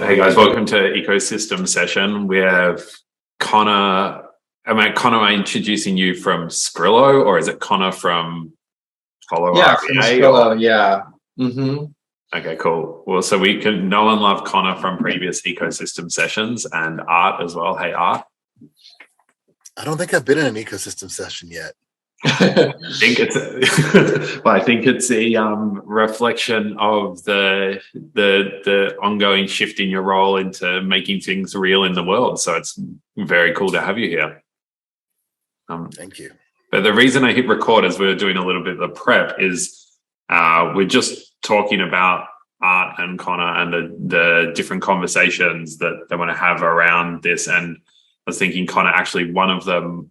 Hey guys, welcome to Ecosystem Session. We have Connor. Connor, am I introducing you from Skrilla, or is it Connor from Holo? Yeah, from Skrilla, yeah. Mm-hmm. Okay, cool. Well, so we can know and love Connor from previous Ecosystem Sessions, and Art as well. Hey, Art. I don't think I've been in an ecosystem session yet. I think it's a reflection of the ongoing shift in your role into making things real in the world. So it's very cool to have you here. Thank you. But the reason I hit record as we were doing a little bit of the prep is we're just talking about Art and Connor and the different conversations that they want to have around this. And I was thinking, Connor, actually one of them,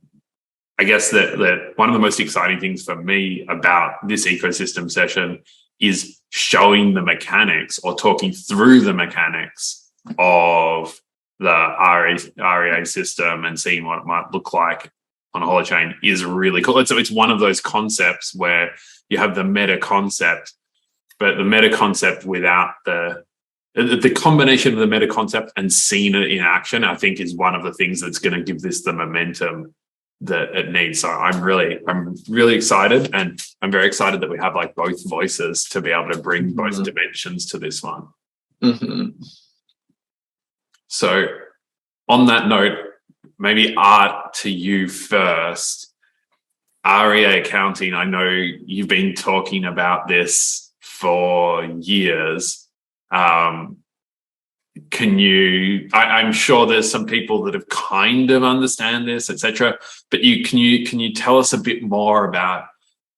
I guess that one of the most exciting things for me about this ecosystem session is showing the mechanics or talking through the mechanics of the hREA system and seeing what it might look like on a Holochain is really cool. So it's one of those concepts where you have the meta concept, but the meta concept without the combination of the meta concept and seeing it in action, I think is one of the things that's going to give this the momentum that it needs. So I'm really excited, and I'm very excited that we have like both voices to be able to bring both dimensions to this one. Mm-hmm. So on that note, maybe Art, to you first. hREA accounting, I know you've been talking about this for years. I'm sure there's some people that have kind of understand this, etc. But can you tell us a bit more about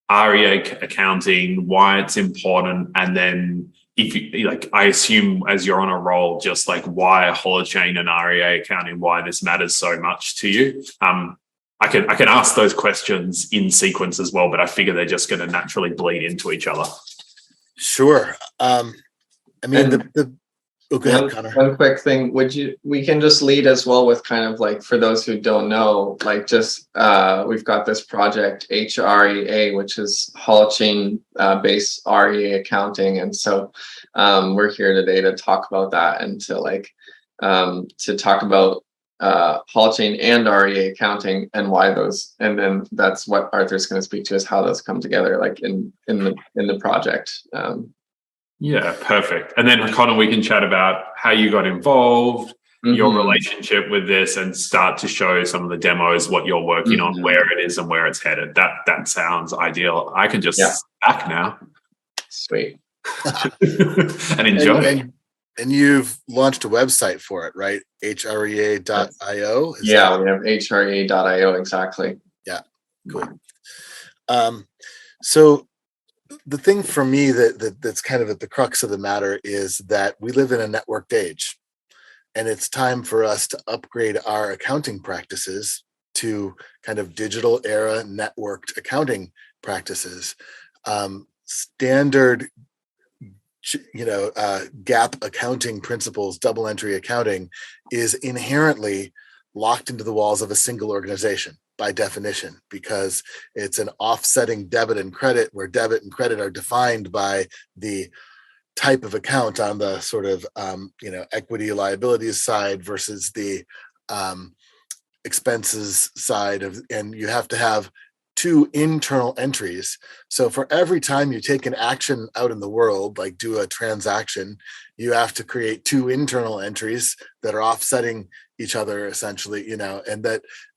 hREA accounting, why it's important, and then if you like, I assume as you're on a roll, just like why Holochain and hREA accounting, why this matters so much to you. I can ask those questions in sequence as well, but I figure they're just going to naturally bleed into each other. Sure. Go ahead, Connor. One quick thing, we can just lead as well with kind of like, for those who don't know, like just we've got this project hREA, which is Holochain based REA accounting, and so we're here today to talk about that and to talk about Holochain and REA accounting and why those, and then that's what Arthur's going to speak to, is how those come together, like in the project. Yeah, perfect. And then, Connor, we can chat about how you got involved, your relationship with this, and start to show some of the demos, what you're working on, where it is and where it's headed. That sounds ideal. I can just back now. Sweet. And enjoy. And you've launched a website for it, right? hREA.io? We have hREA.io, exactly. Yeah, cool. So the thing for me that's kind of at the crux of the matter is that we live in a networked age, and it's time for us to upgrade our accounting practices to kind of digital era networked accounting practices. Standard GAAP accounting principles, double entry accounting, is inherently locked into the walls of a single organization by definition, because it's an offsetting debit and credit, where debit and credit are defined by the type of account on the sort of equity liabilities side versus the expenses side and you have to have two internal entries. So for every time you take an action out in the world, like do a transaction, you have to create two internal entries that are offsetting each other essentially, and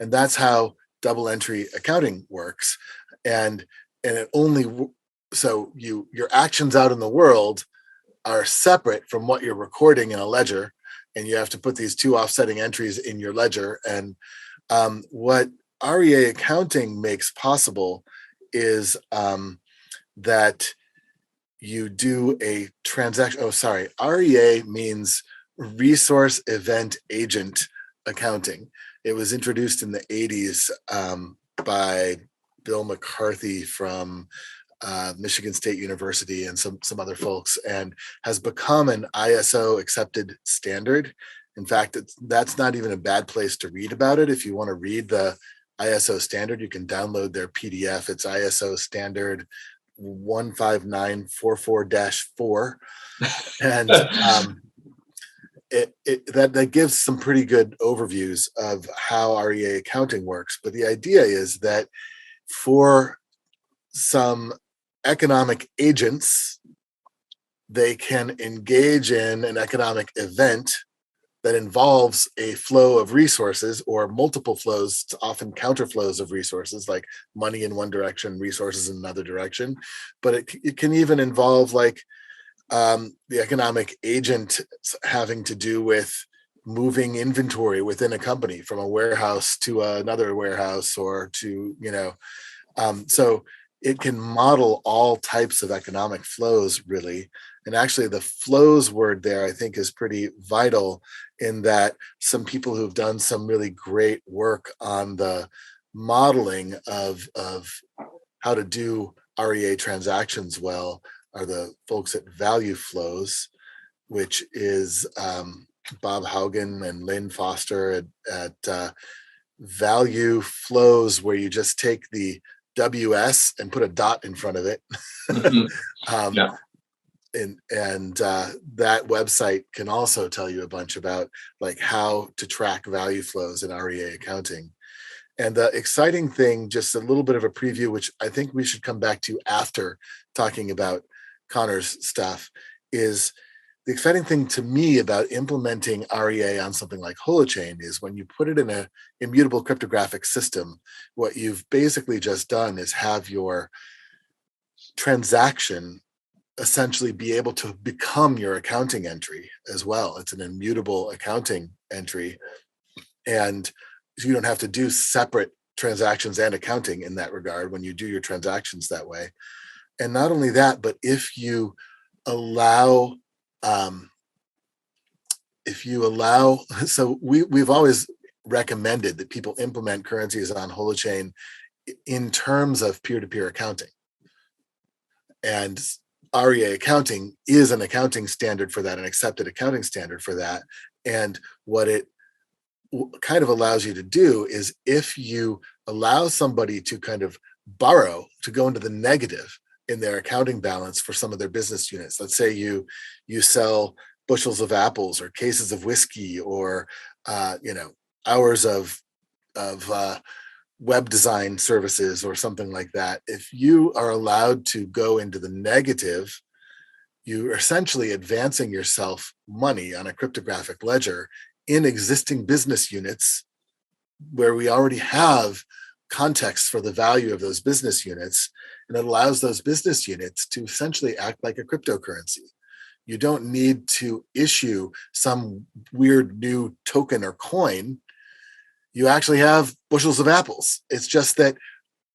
that's how double entry accounting works. And it only, so your actions out in the world are separate from what you're recording in a ledger, and you have to put these two offsetting entries in your ledger. And what REA accounting makes possible is that you do a transaction. REA means resource event agent accounting. It was introduced in the 80s by Bill McCarthy from Michigan State University and some other folks, and has become an ISO accepted standard. In fact, that's not even a bad place to read about it. If you want to read the ISO standard, you can download their PDF. It's ISO standard 15944-4. And that gives some pretty good overviews of how REA accounting works. But the idea is that for some economic agents, they can engage in an economic event that involves a flow of resources or multiple flows, often counterflows of resources, like money in one direction, resources in another direction. But it can even involve like the economic agent having to do with moving inventory within a company from a warehouse to another warehouse, or to, so it can model all types of economic flows, really. And actually the flows word there, I think, is pretty vital, in that some people who've done some really great work on the modeling of how to do REA transactions well are the folks at Value Flows, which is Bob Haugen and Lynn Foster at Value Flows, where you just take the WS and put a dot in front of it. Mm-hmm. Yeah. And that website can also tell you a bunch about like how to track value flows in REA accounting. And the exciting thing, just a little bit of a preview, which I think we should come back to after talking about Connor's stuff, is the exciting thing to me about implementing REA on something like Holochain is when you put it in an immutable cryptographic system, what you've basically just done is have your transaction essentially be able to become your accounting entry as well. It's an immutable accounting entry, and you don't have to do separate transactions and accounting in that regard when you do your transactions that way. And not only that, but if you allow, so we've always recommended that people implement currencies on Holochain in terms of peer-to-peer accounting. And REA accounting is an accounting standard for that, an accepted accounting standard for that. And what it kind of allows you to do is, if you allow somebody to kind of borrow, to go into the negative in their accounting balance for some of their business units. Let's say you sell bushels of apples or cases of whiskey, or hours of web design services or something like that. If you are allowed to go into the negative, you're essentially advancing yourself money on a cryptographic ledger in existing business units where we already have context for the value of those business units. And it allows those business units to essentially act like a cryptocurrency. You don't need to issue some weird new token or coin. You actually have bushels of apples. It's just that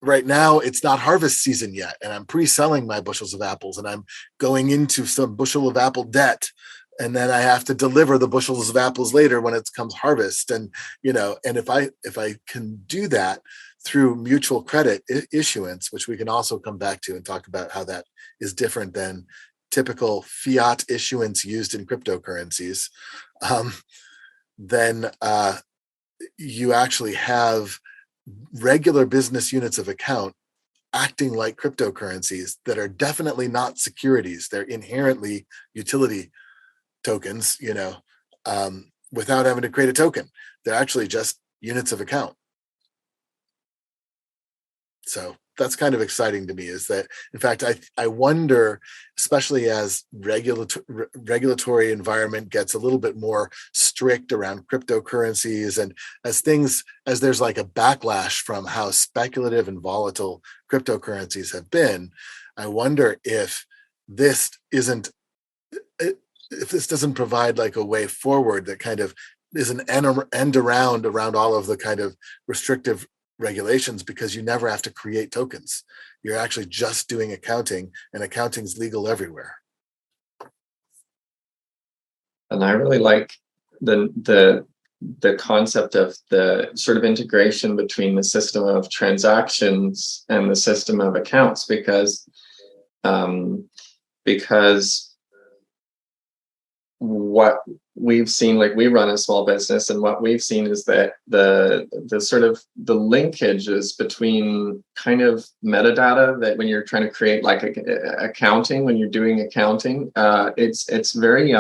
right now it's not harvest season yet, and I'm pre-selling my bushels of apples, and I'm going into some bushel of apple debt, and then I have to deliver the bushels of apples later when it comes harvest. And and if I can do that through mutual credit issuance, which we can also come back to and talk about how that is different than typical fiat issuance used in cryptocurrencies, then you actually have regular business units of account acting like cryptocurrencies that are definitely not securities. They're inherently utility tokens, without having to create a token. They're actually just units of account. So that's kind of exciting to me, is that, in fact, I wonder, especially as regulatory environment gets a little bit more strict around cryptocurrencies, and as there's like a backlash from how speculative and volatile cryptocurrencies have been, I wonder if this doesn't provide like a way forward that kind of is an end around all of the kind of restrictive regulations, because you never have to create tokens. You're actually just doing accounting, and accounting's legal everywhere. And I really like the concept of the sort of integration between the system of transactions and the system of accounts, because what we've seen, like, we run a small business, and what we've seen is that the sort of the linkages between kind of metadata, that when you're trying to create like accounting, when you're doing accounting, it's very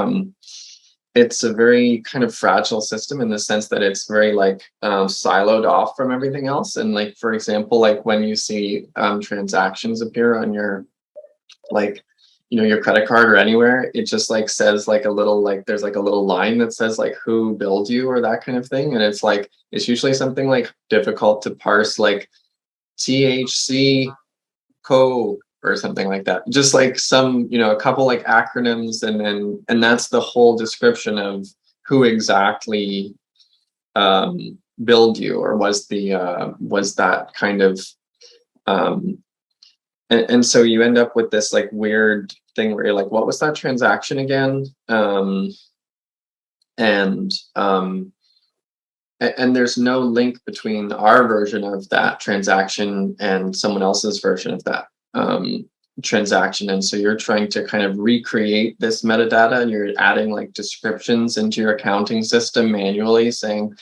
it's a very kind of fragile system in the sense that it's very like siloed off from everything else. And like, for example, like when you see transactions appear on your, like, your credit card or anywhere, it just like says like a little, like there's like a little line that says like who billed you or that kind of thing. And it's like, it's usually something like difficult to parse, like THC co or something like that. Just like some, a couple like acronyms, and that's the whole description of who exactly billed you, or was that kind of and so you end up with this like weird thing where you're like, what was that transaction again? And there's no link between our version of that transaction and someone else's version of that transaction. And so you're trying to kind of recreate this metadata, and you're adding like descriptions into your accounting system manually, saying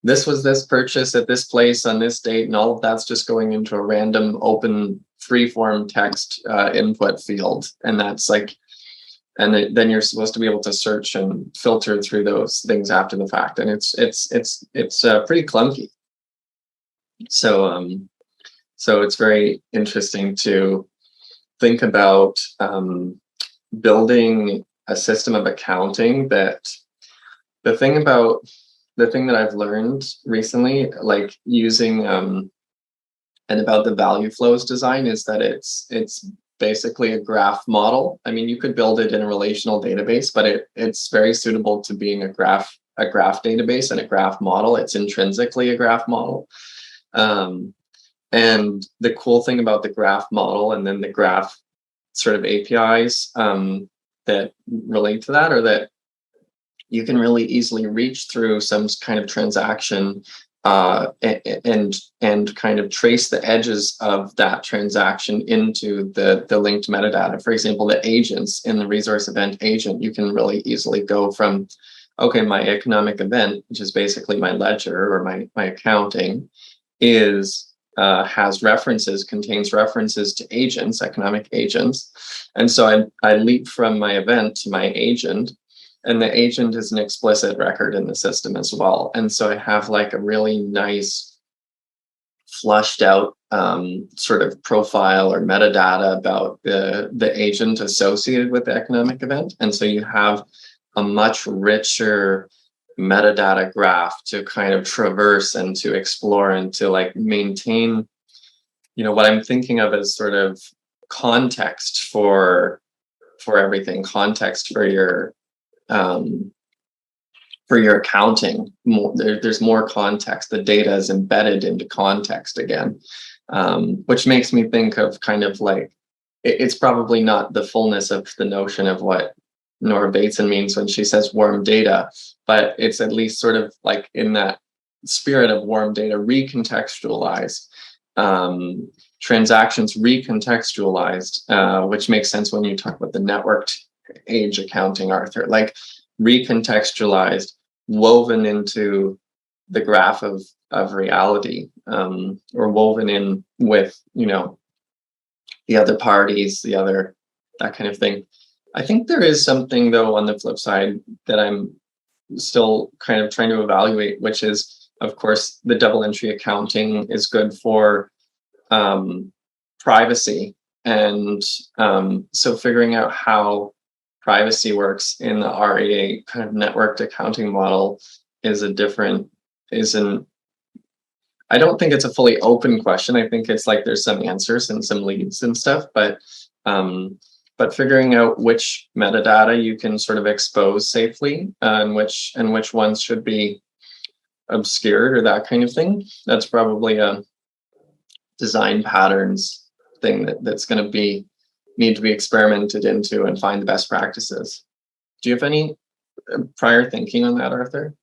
this was this purchase at this place on this date, and all of that's just going into a random open free-form text input field. And that's like, and then you're supposed to be able to search and filter through those things after the fact, and it's pretty clunky. So so it's very interesting to think about building a system of accounting that the thing that I've learned recently, like using and about the value flows design, is that it's basically a graph model. I mean, you could build it in a relational database, but it's very suitable to being a graph database and a graph model. It's intrinsically a graph model. And the cool thing about the graph model and then the graph sort of APIs that relate to that are that you can really easily reach through some kind of transaction and kind of trace the edges of that transaction into the linked metadata. For example, the agents in the resource event agent, you can really easily go from, okay, my economic event, which is basically my ledger or my accounting, contains references to agents, economic agents. And so I leap from my event to my agent, and the agent is an explicit record in the system as well. And so I have like a really nice flushed out sort of profile or metadata about the agent associated with the economic event. And so you have a much richer metadata graph to kind of traverse and to explore and to like maintain, what I'm thinking of as sort of context for everything, context for your accounting. There's more context. The data is embedded into context again, which makes me think of kind of like, it's probably not the fullness of the notion of what Nora Bateson means when she says warm data, but it's at least sort of like in that spirit of warm data, recontextualized, transactions recontextualized, which makes sense when you talk about the networked age accounting, Arthur, like recontextualized, woven into the graph of reality, or woven in with, the other parties, that kind of thing. I think there is something though on the flip side that I'm still kind of trying to evaluate, which is, of course, the double entry accounting is good for privacy. And so figuring out how privacy works in the hREA kind of networked accounting model I don't think it's a fully open question. I think it's like there's some answers and some leads and stuff, but figuring out which metadata you can sort of expose safely, and which ones should be obscured or that kind of thing. That's probably a design patterns thing that's going to need to be experimented into and find the best practices. Do you have any prior thinking on that, Arthur?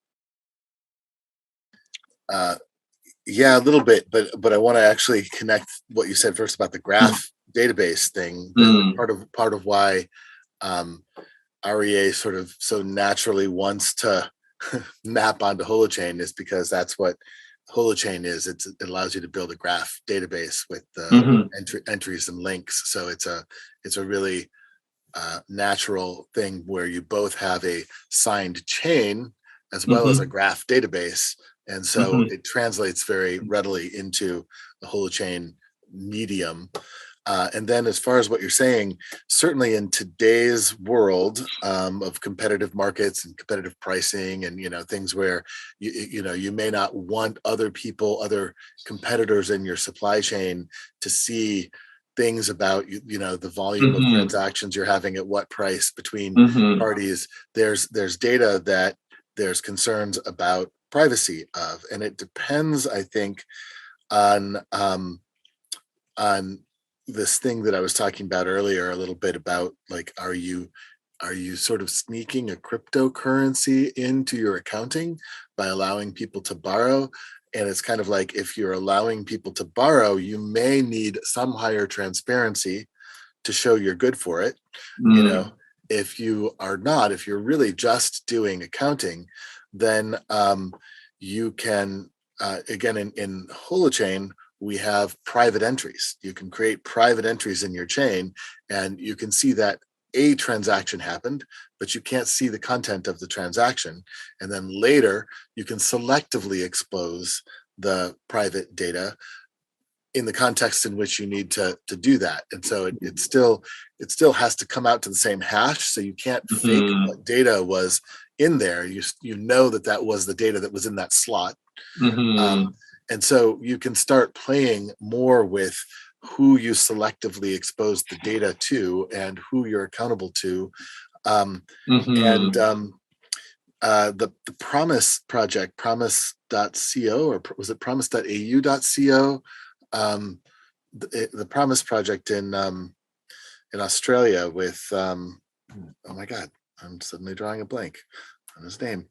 Yeah, a little bit, but I want to actually connect what you said first about the graph database thing. Part of why hREA sort of so naturally wants to map onto Holochain is because that's what Holochain is. It allows you to build a graph database with entries and links. So it's a really natural thing where you both have a signed chain as well as a graph database. And so it translates very readily into the Holochain medium. And then as far as what you're saying, certainly in today's world of competitive markets and competitive pricing and, things where, you may not want other competitors in your supply chain to see things about, the volume of transactions you're having at what price between parties. There's data that there's concerns about privacy of, and it depends, I think, on this thing that I was talking about earlier a little bit about, like, are you sort of sneaking a cryptocurrency into your accounting by allowing people to borrow? And it's kind of like, if you're allowing people to borrow, you may need some higher transparency to show you're good for it. If you are not, if you're really just doing accounting, then you can, again, in Holochain, we have private entries. You can create private entries in your chain, and you can see that a transaction happened, but you can't see the content of the transaction. And then later, you can selectively expose the private data in the context in which you need to do that. And so it still has to come out to the same hash. So you can't fake what data was in there. You know that was the data that was in that slot. And so you can start playing more with who you selectively expose the data to and who you're accountable to. And the Promise project, promise.co, or was it promise.au.co? The Promise project in Australia with, oh my God, I'm suddenly drawing a blank on his name.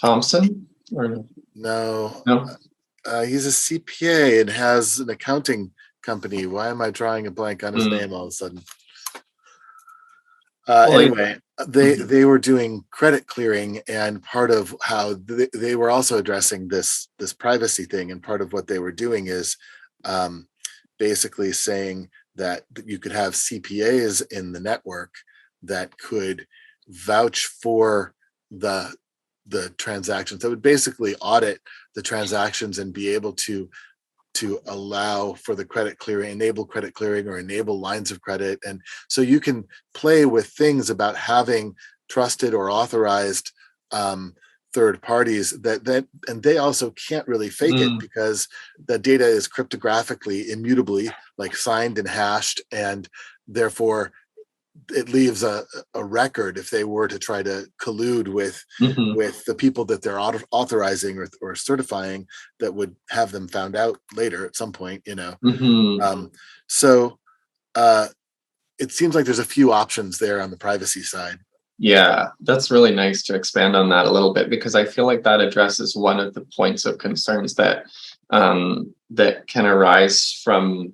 Thompson? Or no. He's a CPA and has an accounting company. Why am I drawing a blank on his name all of a sudden? Anyway, they were doing credit clearing, and part of how they were also addressing this privacy thing, and part of what they were doing is basically saying that you could have CPAs in the network that could vouch for the transactions, that would basically audit the transactions and be able to allow for the credit clearing, enable credit clearing, or enable lines of credit. And so you can play with things about having trusted or authorized third parties and they also can't really fake it, because the data is cryptographically immutably, like, signed and hashed, and therefore it leaves a record if they were to try to collude with the people that they're authorizing or certifying, that would have them found out later at some point, So it seems like there's a few options there on the privacy side. Yeah, that's really nice to expand on that a little bit, because I feel like that addresses one of the points of concerns that that can arise from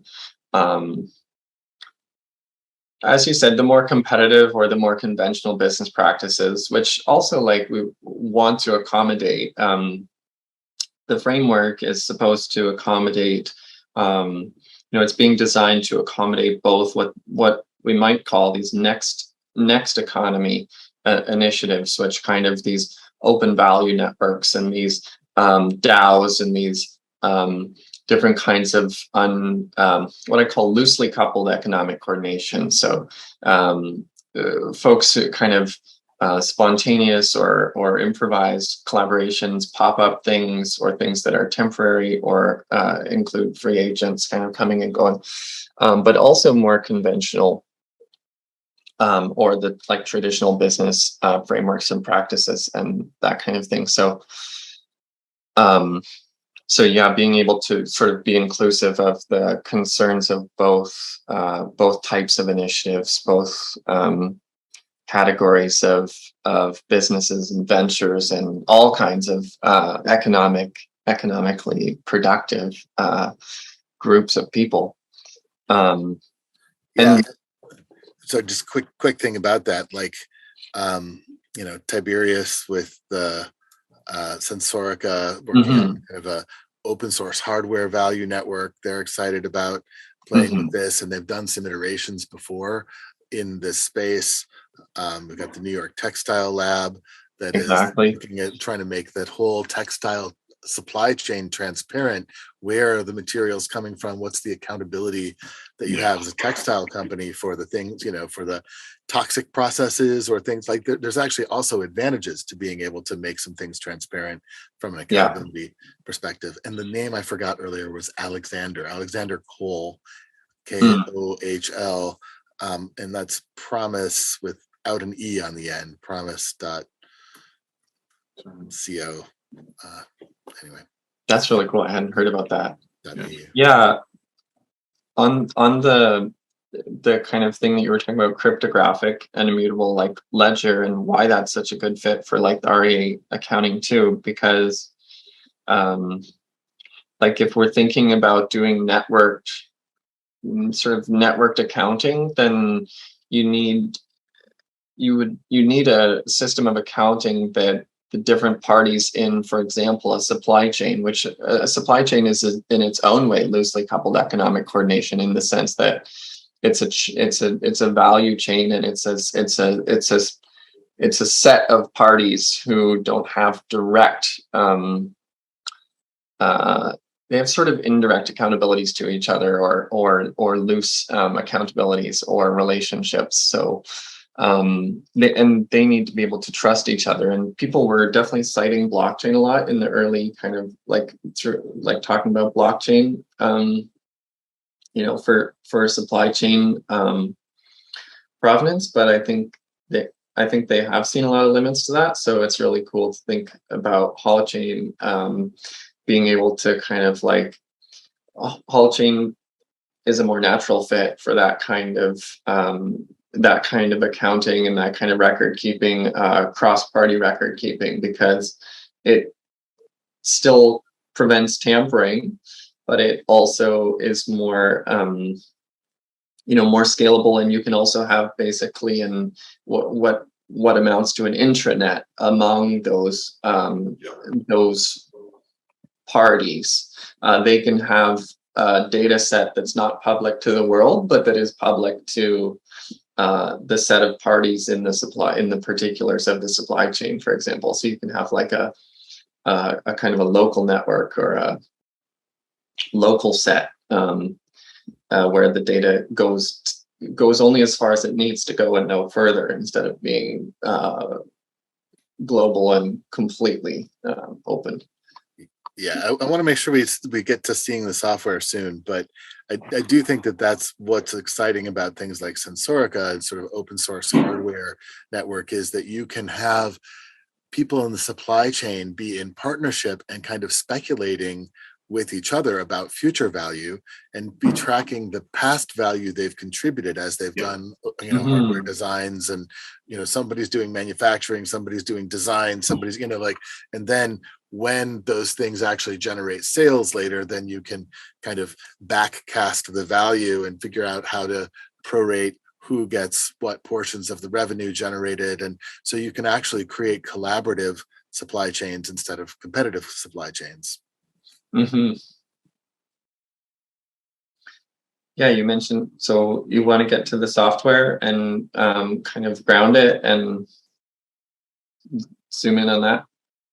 as you said, the more competitive or the more conventional business practices, which also, like, we want to accommodate. The framework is supposed to accommodate, it's being designed to accommodate both what we might call these next economy initiatives, which kind of these open value networks and these DAOs and these different kinds of what I call loosely coupled economic coordination. So folks who kind of spontaneous or improvised collaborations, pop-up things, or things that are temporary, or include free agents kind of coming and going, but also more conventional or the traditional business frameworks and practices and that kind of thing. So yeah, being able to sort of be inclusive of the concerns of both types of initiatives, both categories of businesses and ventures, and all kinds of economically productive groups of people. So just quick thing about that, Tiberius with the Sensorica working on kind of a open source hardware value network. They're excited about playing with this, and they've done some iterations before. in this space. We've got the New York Textile Lab that is Exactly. looking at trying to make that whole textile supply chain transparent. Where are the materials coming from? What's the accountability that you have as a textile company for the things, for the toxic processes or things like that? There's actually also advantages to being able to make some things transparent from an accountability perspective. And the name I forgot earlier was Alexander Kohl, Kohl, and that's promise without an E on the end, promise.co. Anyway, That's really cool. I hadn't heard about that. .eu. Yeah. On the kind of thing that you were talking about, cryptographic and immutable like ledger, and why that's such a good fit for like the REA accounting too, because like if we're thinking about doing networked accounting, then you need a system of accounting that the different parties in, for example, a supply chain, which a supply chain is in its own way loosely coupled economic coordination, in the sense that it's a value chain, and it's a set of parties who don't have direct they have sort of indirect accountabilities to each other, or loose accountabilities or relationships. So they need to be able to trust each other, and people were definitely citing blockchain a lot in the early kind of like talking about blockchain for supply chain provenance. But I think they have seen a lot of limits to that, so it's really cool to think about Holochain being able to kind of like, Holochain is a more natural fit for that kind of accounting and that kind of record keeping, cross-party record keeping, because it still prevents tampering, but it also is more more scalable, and you can also have basically what amounts to an intranet among those parties. They can have a data set that's not public to the world, but that is public to the set of parties in the particulars of the supply chain, for example. So you can have like a kind of a local network or a local set where the data goes only as far as it needs to go and no further, instead of being global and completely open. Yeah, I want to make sure we get to seeing the software soon, but I do think that's what's exciting about things like Sensorica and sort of open source hardware network, is that you can have people in the supply chain be in partnership and kind of speculating with each other about future value, and be tracking the past value they've contributed as they've done hardware designs, and somebody's doing manufacturing, somebody's doing design, somebody's and then when those things actually generate sales later, then you can kind of backcast the value and figure out how to prorate who gets what portions of the revenue generated. And so you can actually create collaborative supply chains instead of competitive supply chains. Mm-hmm. Yeah, you mentioned, so you want to get to the software and kind of ground it and zoom in on that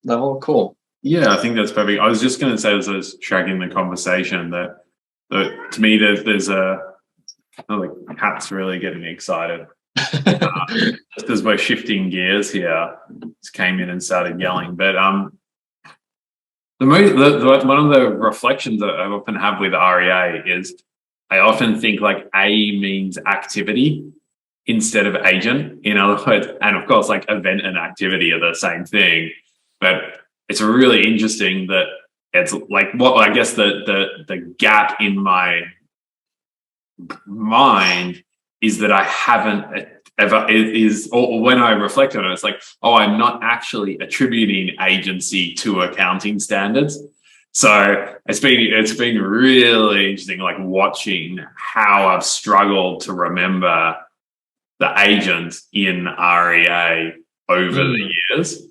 level. Cool. Yeah, I think that's perfect. I was just going to say, as I was tracking the conversation, that to me, there's Pat's really getting me excited. Just as we're shifting gears here, just came in and started yelling. But one of the reflections that I often have with REA is I often think like A means activity instead of agent. In other words, and of course, like event and activity are the same thing, but it's really interesting that it's like I guess the gap in my mind is that I haven't ever or when I reflect on it, it's like, I'm not actually attributing agency to accounting standards. So it's been really interesting, like watching how I've struggled to remember the agent in REA over the years.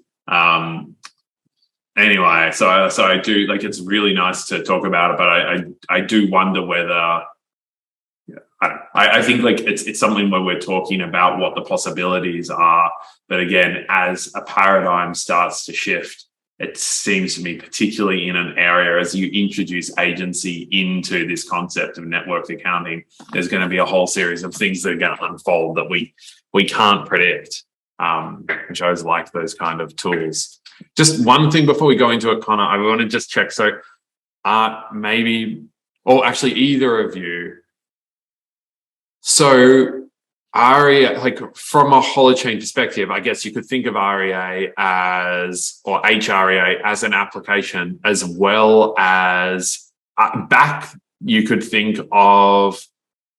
Anyway, so I do, like, it's really nice to talk about it, but I do wonder whether I think like it's something where we're talking about what the possibilities are, but again, as a paradigm starts to shift, it seems to me, particularly in an area as you introduce agency into this concept of networked accounting, there's going to be a whole series of things that are going to unfold that we can't predict, which I always like those kind of tools. Just one thing before we go into it, Connor, I want to just check. So maybe, or actually either of you, so hREA, like from a Holochain perspective, I guess you could think of hREA as, or hREA as an application, as well as you could think of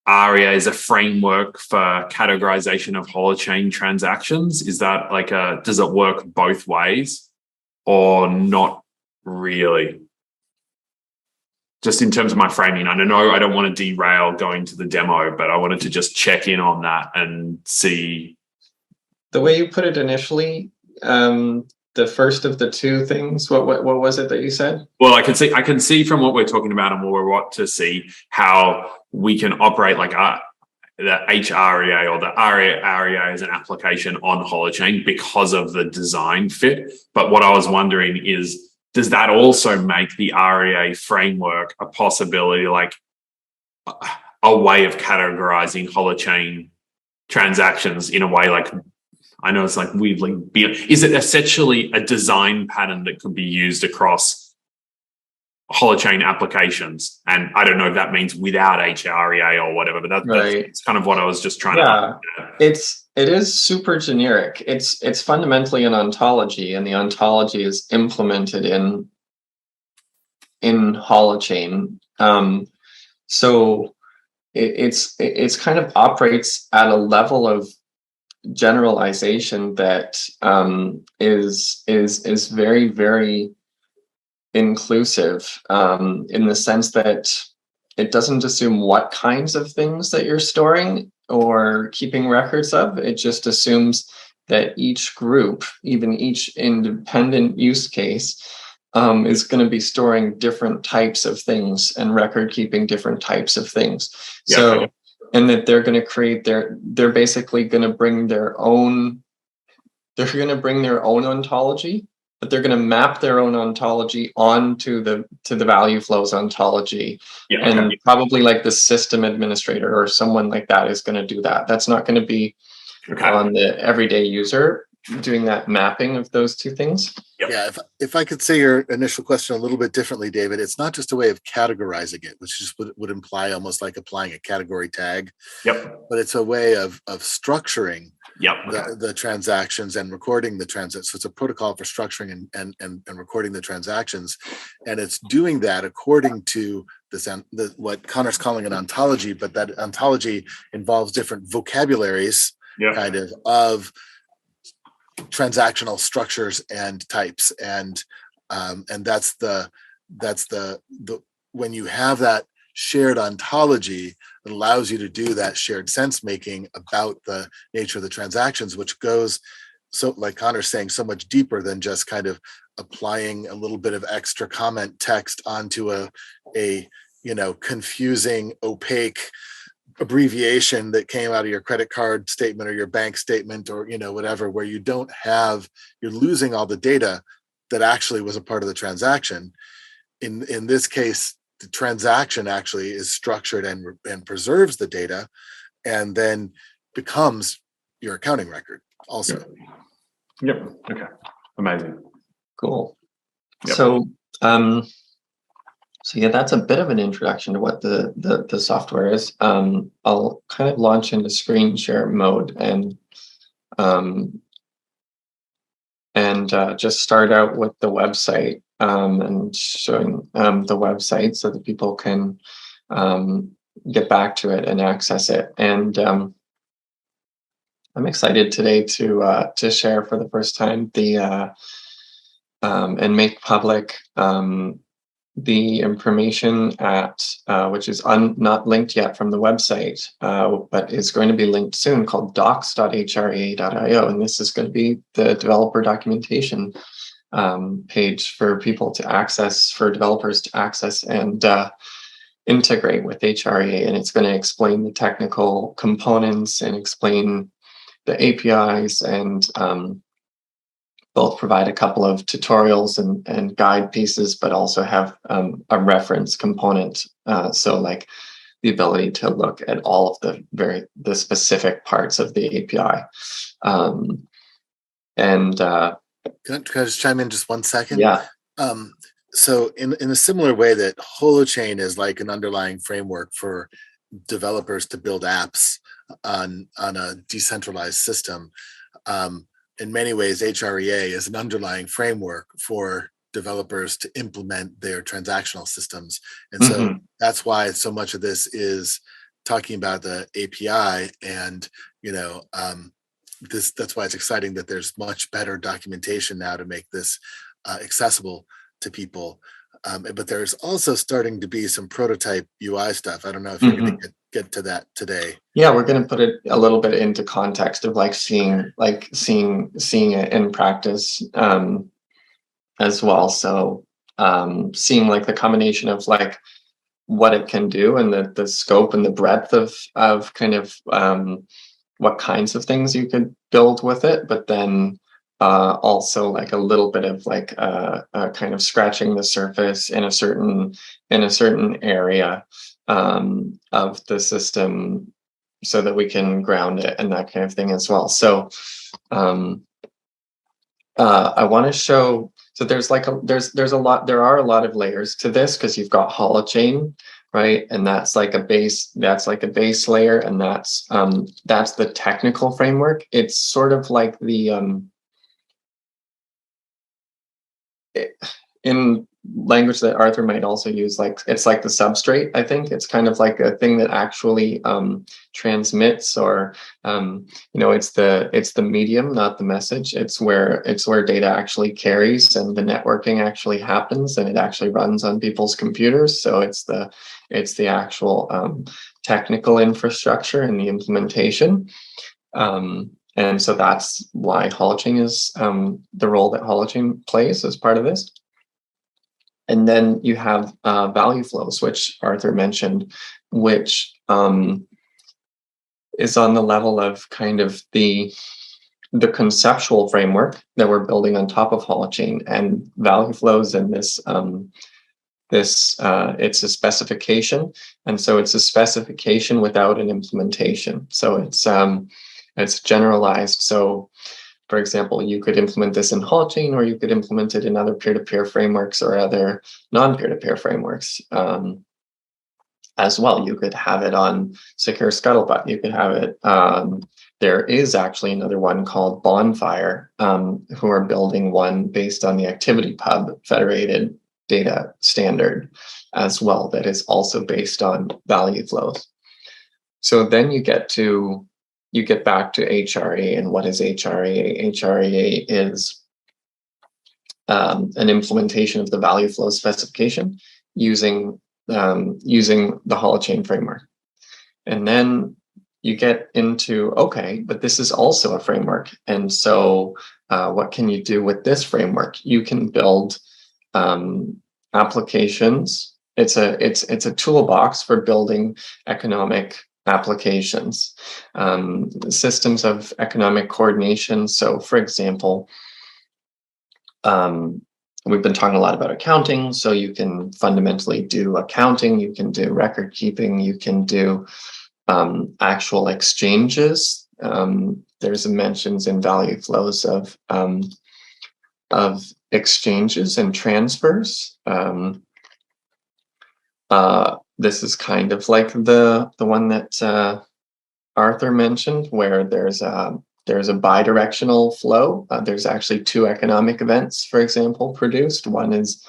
hREA as a framework for categorization of Holochain transactions. Is that like does it work both ways or not really? Just in terms of my framing, I know I don't want to derail going to the demo, but I wanted to just check in on that and see. The way you put it initially, the first of the two things, what was it that you said? Well, I can see from what we're talking about and what we're about to see how we can operate like the hREA or the hREA as an application on Holochain because of the design fit. But what I was wondering is, does that also make the hREA framework a possibility, like a way of categorizing Holochain transactions in a way like, I know it's like weirdly, is it essentially a design pattern that could be used across Holochain applications? And I don't know if that means without hREA or whatever, but that's kind of what I was just trying to. It is super generic. It's fundamentally an ontology, and the ontology is implemented in Holochain. So it's kind of operates at a level of generalization that is very, very inclusive, in the sense that it doesn't assume what kinds of things that you're storing or keeping records of. It just assumes that each group, even each independent use case, is going to be storing different types of things and record keeping different types of things. Yeah. So, and that they're going to create they're basically going to bring their own ontology, but they're going to map their own ontology onto the value flows ontology. Yeah, and probably like the system administrator or someone like that is going to do that. That's not going to be on the everyday user doing that mapping of those two things. Yep. Yeah, if I could say your initial question a little bit differently, David, it's not just a way of categorizing it, which just would imply almost like applying a category tag. Yep. But it's a way of structuring Yep. the transactions and recording the transactions. So it's a protocol for structuring and recording the transactions. And it's doing that according to what Connor's calling an ontology, but that ontology involves different vocabularies kind of transactional structures and types. And that's the when you have that shared ontology, it allows you to do that shared sense making about the nature of the transactions, which goes, so like Connor's saying, so much deeper than just kind of applying a little bit of extra comment text onto a confusing, opaque abbreviation that came out of your credit card statement or your bank statement or whatever, where you're losing all the data that actually was a part of the transaction. In this case, the transaction actually is structured and preserves the data, and then becomes your accounting record also. Yep. Okay. Amazing. Cool. Yep. So yeah, that's a bit of an introduction to what the software is. I'll kind of launch into screen share mode and just start out with the website and showing the website so that people can get back to it and access it. And I'm excited today to share for the first time the and make public the information at which is not linked yet from the website, but is going to be linked soon, called docs.hrea.io, and this is going to be the developer documentation page for people to access, for developers to access, and integrate with hREA, and it's going to explain the technical components and explain the APIs, and both provide a couple of tutorials and guide pieces, but also have a reference component. So like the ability to look at all of the specific parts of the API. Can I just chime in just 1 second? Yeah. So in a similar way that Holochain is like an underlying framework for developers to build apps on a decentralized system, in many ways, hREA is an underlying framework for developers to implement their transactional systems. And so that's why so much of this is talking about the API, and that's why it's exciting that there's much better documentation now to make this accessible to people. But there's also starting to be some prototype UI stuff. I don't know if you're going to get to that today. Yeah, we're going to put it a little bit into context of seeing it in practice as well. So seeing the combination of what it can do, and the scope and the breadth of kind of what kinds of things you could build with it, but then also a little bit of kind of scratching the surface in a certain area of the system, so that we can ground it and that kind of thing as well. So I want to show. So there are a lot of layers to this, because you've got Holochain, right? And that's like a base layer, and that's the technical framework. It's sort of like the in language that Arthur might also use, it's like the substrate. I think it's kind of like a thing that actually transmits, or it's the medium, not the message. It's where data actually carries, and the networking actually happens, and it actually runs on people's computers. So it's the actual technical infrastructure and the implementation. And so that's why Holochain is the role that Holochain plays as part of this. And then you have value flows, which Arthur mentioned, which is on the level of kind of the conceptual framework that we're building on top of Holochain. And value flows in this it's a specification, and so it's a specification without an implementation. So it's generalized. So, for example, you could implement this in Holochain, or you could implement it in other peer-to-peer frameworks or other non-peer-to-peer frameworks as well. You could have it on Secure Scuttlebutt. You could have it. There is actually another one called Bonfire, who are building one based on the ActivityPub federated data standard as well, that is also based on value flows. So then you get back to hREA. And what is hREA? hREA is an implementation of the value flow specification using the Holochain framework. And then you get into, okay, but this is also a framework. And so what can you do with this framework? You can build applications. It's a toolbox for building economic applications, systems of economic coordination. So, for example, we've been talking a lot about accounting. So you can fundamentally do accounting, you can do record keeping, you can do actual exchanges. There's mentions in value flows of exchanges and transfers. This is kind of like the one that Arthur mentioned, where there's a bidirectional flow. There's actually two economic events, for example, produced. One is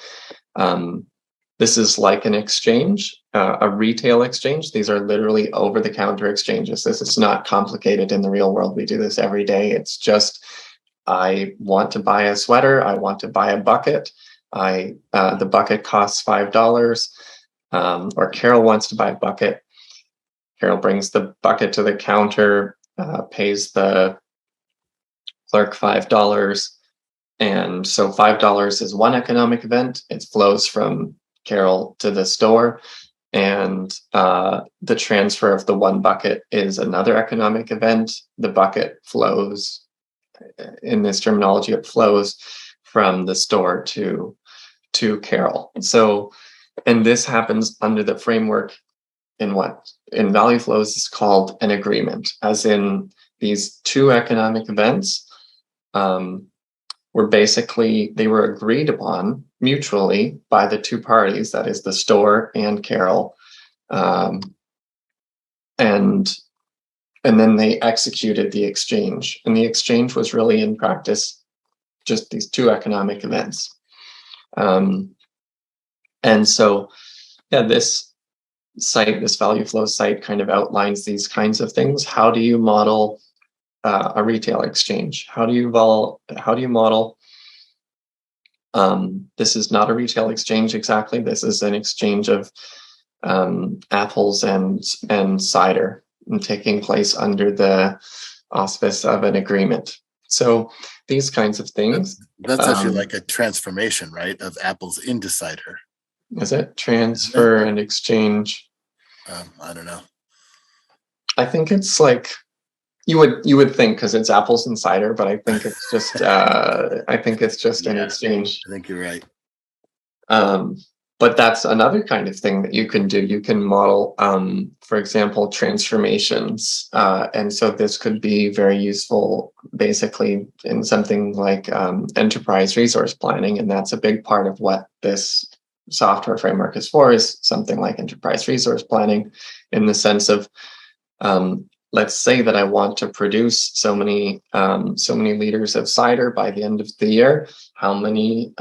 this is like an exchange, a retail exchange. These are literally over-the-counter exchanges. This is not complicated in the real world. We do this every day. It's just, I want to buy a sweater. I want to buy a bucket. The bucket costs $5. Or Carol wants to buy a bucket. Carol brings the bucket to the counter, pays the clerk $5. And so $5 is one economic event. It flows from Carol to the store. and the transfer of the one bucket is another economic event. The bucket flows, in this terminology, it flows from the store to Carol. So, and this happens under the framework in what in value flows is called an agreement, as in these two economic events they were agreed upon mutually by the two parties, that is the store and Carol, and then they executed the exchange, and the exchange was really in practice just these two economic events. And so, yeah, this value flow site kind of outlines these kinds of things. How do you model a retail exchange? How do you model? This is not a retail exchange exactly. This is an exchange of apples and cider, and taking place under the auspice of an agreement. So these kinds of things. That's actually like a transformation, right, of apples into cider. Is it transfer and exchange? I don't know. I think it's like you would think, because it's apples and cider, but I think it's just an exchange. I think you're right. But that's another kind of thing that you can do. You can model, for example, transformations. And so this could be very useful basically in something like enterprise resource planning. And that's a big part of what this software framework is for, is something like enterprise resource planning, in the sense of, let's say that I want to produce so many liters of cider by the end of the year. How many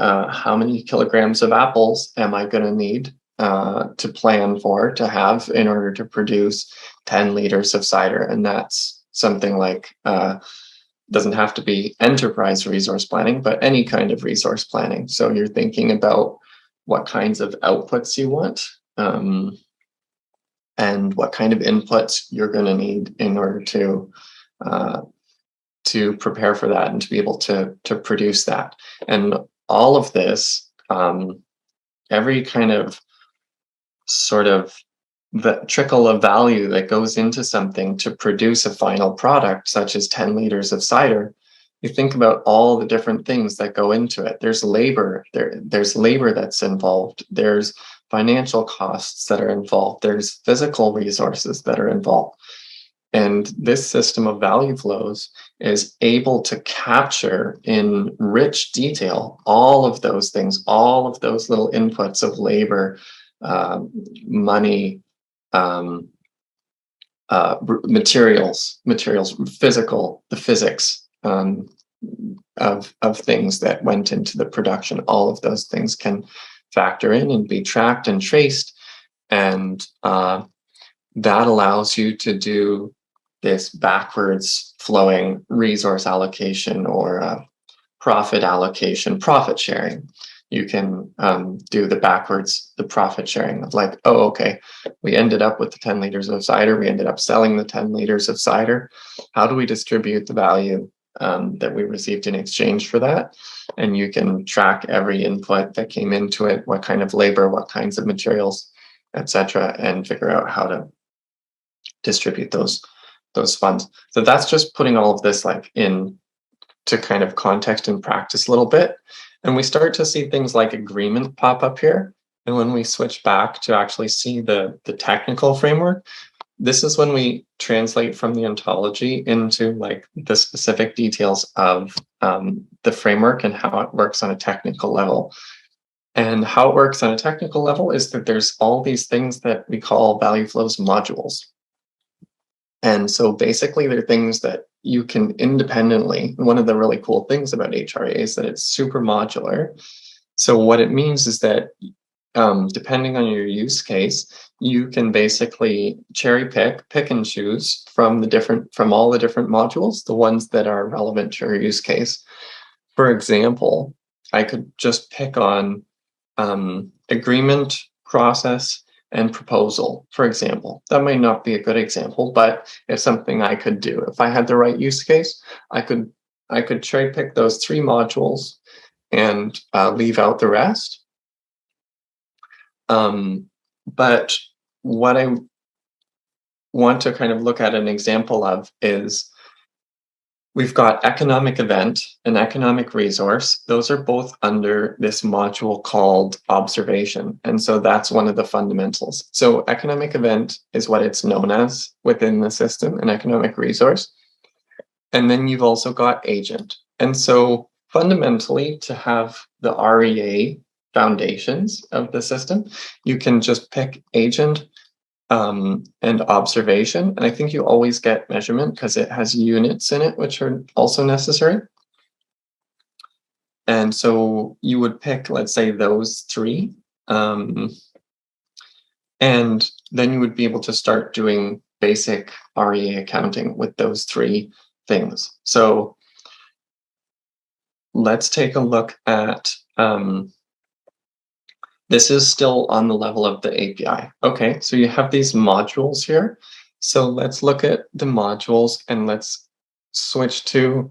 kilograms of apples am I going to need to plan for, to have, in order to produce 10 liters of cider? And that's something like, doesn't have to be enterprise resource planning, but any kind of resource planning. So you're thinking about what kinds of outputs you want, and what kind of inputs you're going to need in order to prepare for that and to be able to produce that. And all of this, every kind of sort of the trickle of value that goes into something to produce a final product, such as 10 liters of cider, you think about all the different things that go into it. There's labor, there's labor that's involved. There's financial costs that are involved. There's physical resources that are involved. And this system of value flows is able to capture in rich detail all of those things, all of those little inputs of labor, money, materials, physical, the physics of things that went into the production. All of those things can factor in and be tracked and traced, and that allows you to do this backwards flowing resource allocation, or profit allocation, profit sharing. You can do the profit sharing of like, oh, okay, we ended up with the 10 liters of cider. We ended up selling the 10 liters of cider. How do we distribute the value that we received in exchange for that? And you can track every input that came into it, what kind of labor, what kinds of materials, etc., and figure out how to distribute those funds. So that's just putting all of this like in to kind of context and practice a little bit. And we start to see things like agreement pop up here. And when we switch back to actually see the technical framework, this is when we translate from the ontology into like the specific details of the framework and how it works on a technical level. And how it works on a technical level is that there's all these things that we call value flows modules. And so basically they're things that you can independently, one of the really cool things about hREA is that it's super modular. So what it means is that depending on your use case, you can basically cherry pick and choose from all the different modules, the ones that are relevant to your use case. For example, I could just pick on agreement, process, and proposal, for example. That might not be a good example, but it's something I could do. If I had the right use case, I could cherry pick those three modules and leave out the rest. But what I want to kind of look at an example of is we've got economic event and economic resource. Those are both under this module called observation. And so that's one of the fundamentals. So economic event is what it's known as within the system, an economic resource. And then you've also got agent. And so fundamentally, to have the hREA foundations of the system, you can just pick agent and observation. And I think you always get measurement because it has units in it, which are also necessary. And so you would pick, let's say, those three. And then you would be able to start doing basic hREA accounting with those three things. So let's take a look at this is still on the level of the API. Okay, so you have these modules here. So let's look at the modules and let's switch to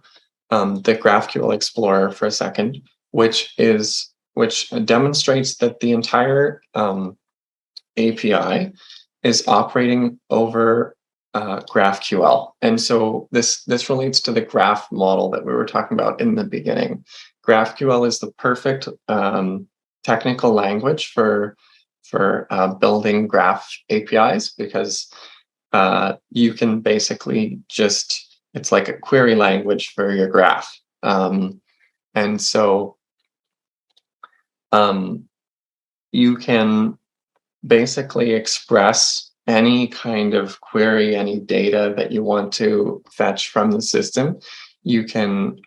the GraphQL Explorer for a second, which demonstrates that the entire API is operating over GraphQL. And so this relates to the graph model that we were talking about in the beginning. GraphQL is the perfect technical language for building graph APIs because you can basically it's like a query language for your graph. And so you can basically express any kind of query, any data that you want to fetch from the system. You can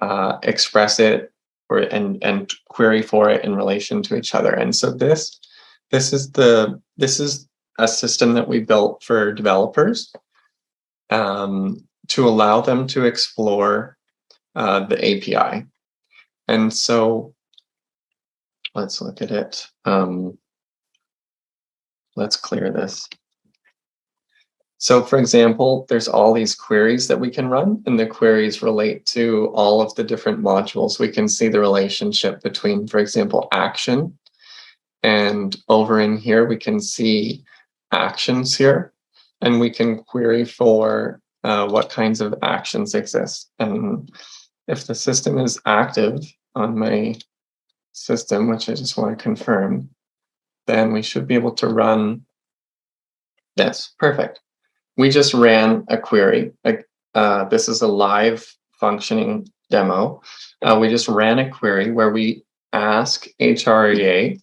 express it and query for it in relation to each other. And so this is a system that we built for developers to allow them to explore the API. And so let's look at it. Let's clear this. So for example, there's all these queries that we can run, and the queries relate to all of the different modules. We can see the relationship between, for example, action. And over in here, we can see actions here, and we can query for what kinds of actions exist. And if the system is active on my system, which I just want to confirm, then we should be able to run this. Perfect. We just ran a query. This is a live functioning demo. We just ran a query where we ask hREA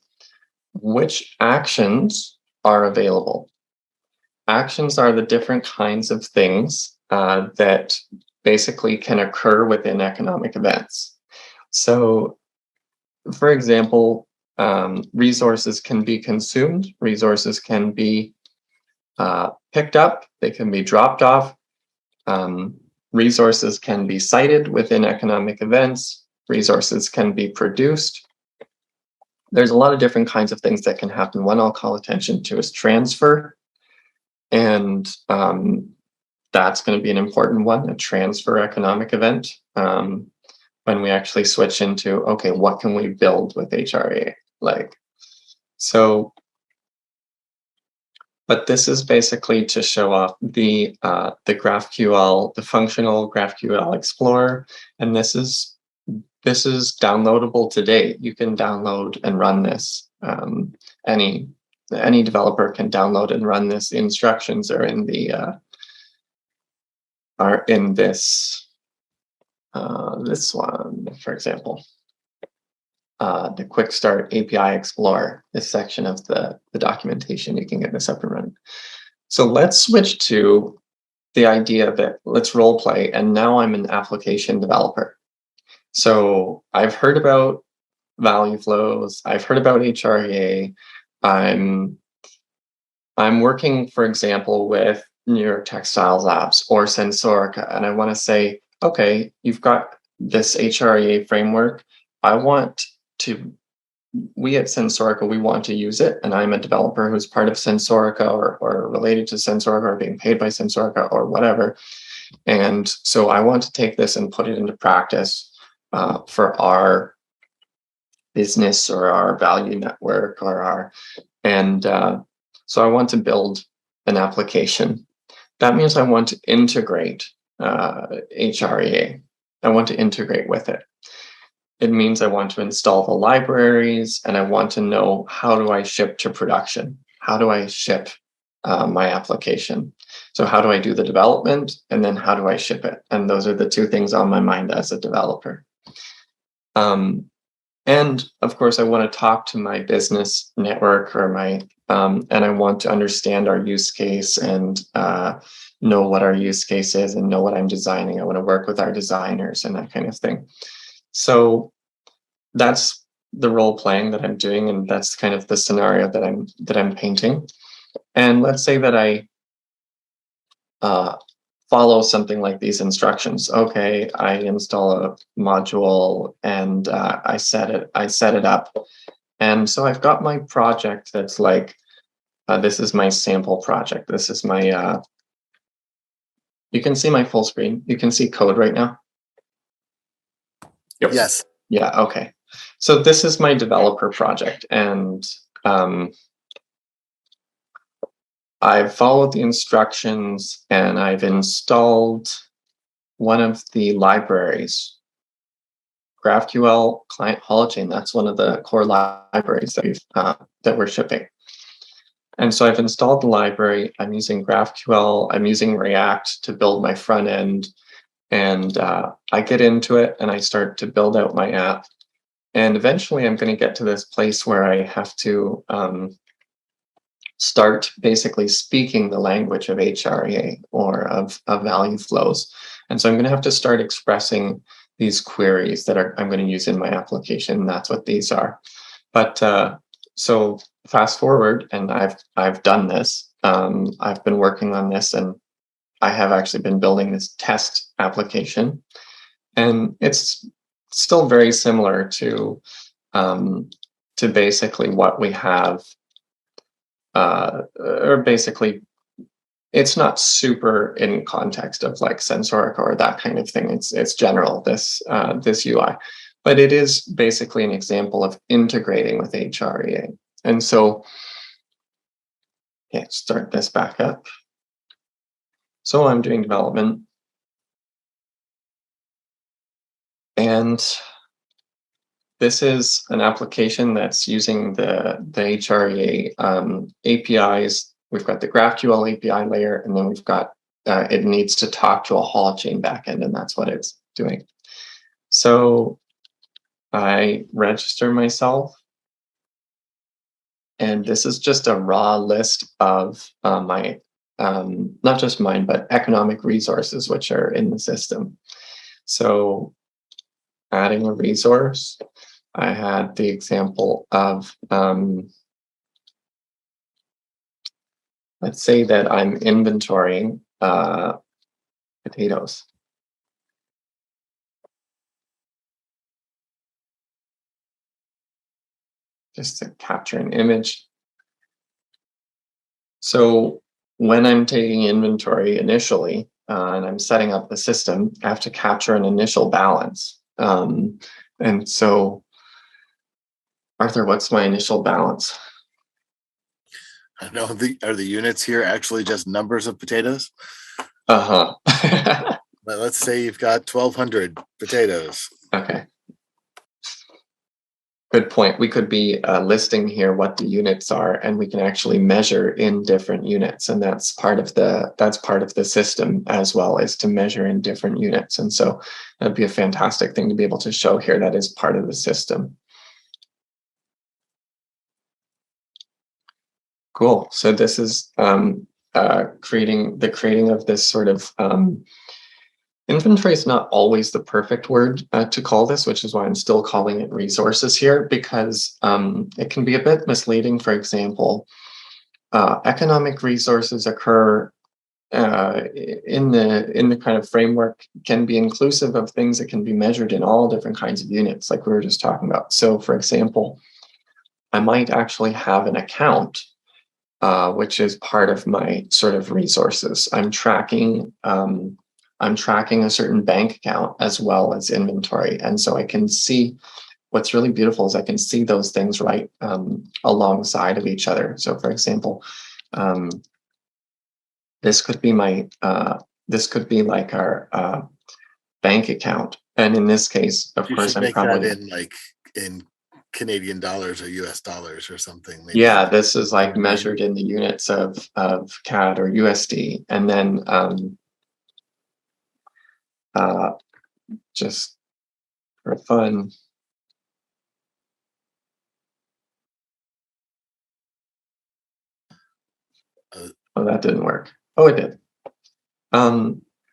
which actions are available. Actions are the different kinds of things that basically can occur within economic events. So, for example, resources can be consumed, resources can be picked up, they can be dropped off, resources can be cited within economic events, resources can be produced. There's a lot of different kinds of things that can happen. One I'll call attention to is transfer. And that's going to be an important one, a transfer economic event, when we actually switch into, okay, what can we build with hREA? But this is basically to show off the GraphQL, the functional GraphQL Explorer, and this is downloadable today. You can download and run this. Any developer can download and run this. The instructions are in this one, for example. The Quick Start API Explorer, this section of the documentation, you can get this up and running. So let's switch to the idea that let's role play, and now I'm an application developer. So I've heard about value flows, I've heard about hREA, I'm working, for example, with New York Textiles apps or Sensorica, and I want to say, okay, you've got this hREA framework. We at Sensorica, we want to use it, and I'm a developer who's part of Sensorica or related to Sensorica or being paid by Sensorica or whatever. And so I want to take this and put it into practice for our business or our value network so I want to build an application, that means I want to integrate hREA. I want to integrate with it. It means I want to install the libraries, and I want to know, how do I ship to production? How do I ship my application? So how do I do the development, and then how do I ship it? And those are the two things on my mind as a developer. And of course, I want to talk to my business network or and I want to understand our use case and know what our use case is and know what I'm designing. I want to work with our designers and that kind of thing. So that's the role playing that I'm doing, and that's kind of the scenario that I'm painting. And let's say that I follow something like these instructions. Okay, I install a module and I set it up. And so I've got my project that's like, this is my sample project. This is my, you can see my full screen. You can see code right now. Yep. Yes. Yeah, okay. So this is my developer project, and I've followed the instructions and I've installed one of the libraries, GraphQL Client Holochain. That's one of the core libraries that we're shipping. And so I've installed the library. I'm using GraphQL. I'm using React to build my front end. And I get into it and I start to build out my app. And eventually I'm going to get to this place where I have to start basically speaking the language of hREA or of value flows. And so I'm going to have to start expressing these queries that I'm going to use in my application. That's what these are. But so fast forward, and I've done this. I've been working on this, and I have actually been building this test application, and it's still very similar to basically what we have. Or basically, it's not super in context of like Sensoric or that kind of thing. It's general, this UI, but it is basically an example of integrating with hREA. And so, start this back up. So I'm doing development, and this is an application that's using the hREA APIs. We've got the GraphQL API layer, and then we've got, it needs to talk to a Holochain backend, and that's what it's doing. So I register myself, and this is just a raw list of my, not just mine, but economic resources which are in the system. So adding a resource, I had the example of, let's say that I'm inventorying potatoes. Just to capture an image. So when I'm taking inventory initially, and I'm setting up the system, I have to capture an initial balance. And so, Arthur, what's my initial balance? I don't know. Are the units here actually just numbers of potatoes? Uh-huh. But let's say you've got 1,200 potatoes. Okay. Good point. We could be listing here what the units are, and we can actually measure in different units, and that's part of the system as well, is to measure in different units. And so that'd be a fantastic thing to be able to show here. That is part of the system. Cool. So this is creating of this sort of inventory is not always the perfect word to call this, which is why I'm still calling it resources here, because it can be a bit misleading. For example, economic resources occur in the kind of framework, can be inclusive of things that can be measured in all different kinds of units, like we were just talking about. So, for example, I might actually have an account, which is part of my sort of resources. I'm tracking a certain bank account as well as inventory. And so I can see, what's really beautiful is I can see those things right alongside of each other. So for example, this could be this could be like our bank account. And in this case, of You course, should I'm make that probably, in Canadian dollars or US dollars or something. Maybe. yeah, this is like measured in the units of CAD or USD. And then just for fun, oh, that didn't work. Oh, it did.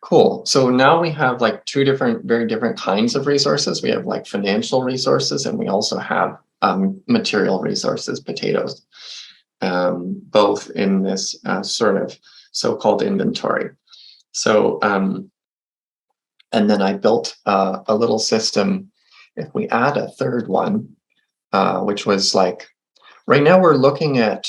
Cool. So now we have like two very different kinds of resources. We have like financial resources, and we also have material resources, potatoes, both in this sort of so-called inventory. So, and then I built a little system. If we add a third one, which was like, right now we're looking at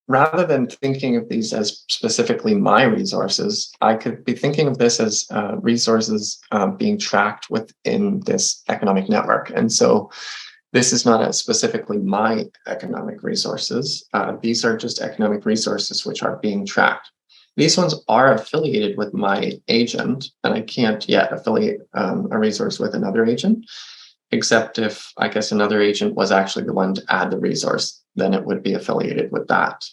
rather than thinking of these as specifically my resources, I could be thinking of this as resources being tracked within this economic network. And so this is not as specifically my economic resources. These are just economic resources which are being tracked. These ones are affiliated with my agent, and I can't yet affiliate a resource with another agent, except if, I guess, another agent was actually the one to add the resource, then it would be affiliated with that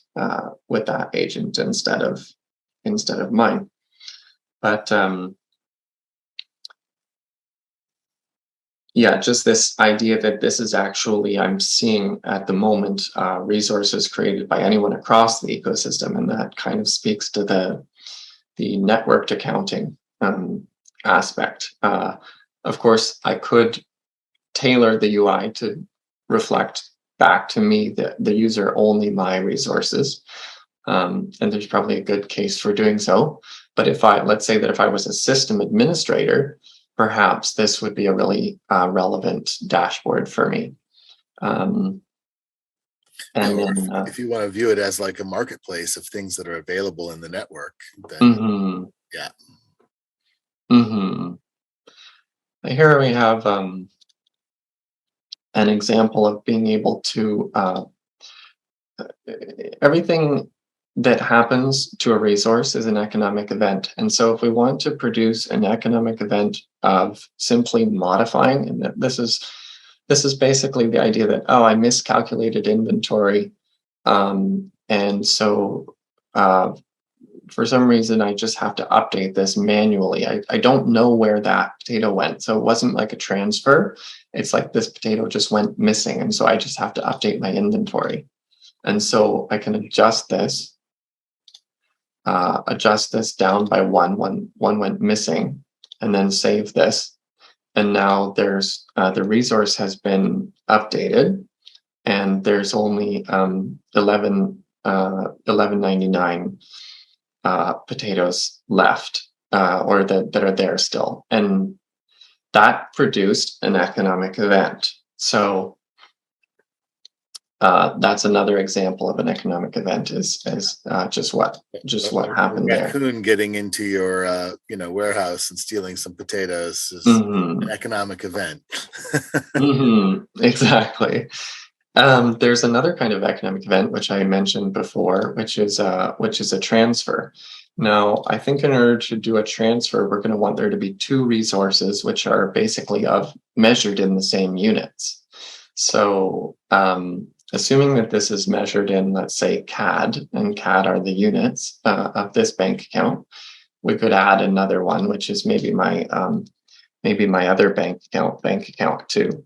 agent instead of mine. But yeah, just this idea that this is actually, I'm seeing at the moment resources created by anyone across the ecosystem, and that kind of speaks to the networked accounting aspect. Of course, I could tailor the UI to reflect back to me, the user, only my resources. And there's probably a good case for doing so. But let's say that if I was a system administrator, perhaps this would be a really relevant dashboard for me. And then, if you want to view it as like a marketplace of things that are available in the network, then mm-hmm. Yeah. Mm-hmm. Here we have an example of being able to everything that happens to a resource is an economic event. And so if we want to produce an economic event of simply modifying, and this is basically the idea that, oh, I miscalculated inventory. And so for some reason, I just have to update this manually. I don't know where that potato went. So it wasn't like a transfer. It's like this potato just went missing. And so I just have to update my inventory. And so I can adjust this down by one went missing, and then save this. And now there's the resource has been updated, and there's only 11.99 potatoes left, or that are there still, and that produced an economic event. So that's another example of an economic event, is just what happened there. Raccoon getting into your warehouse and stealing some potatoes is Mm-hmm. an economic event. Mm-hmm. Exactly. There's another kind of economic event which I mentioned before, which is a transfer. Now, I think in order to do a transfer, we're going to want there to be two resources which are basically measured in the same units. So assuming that this is measured in, let's say, CAD, and CAD are the units of this bank account, we could add another one, which is maybe my other bank account too.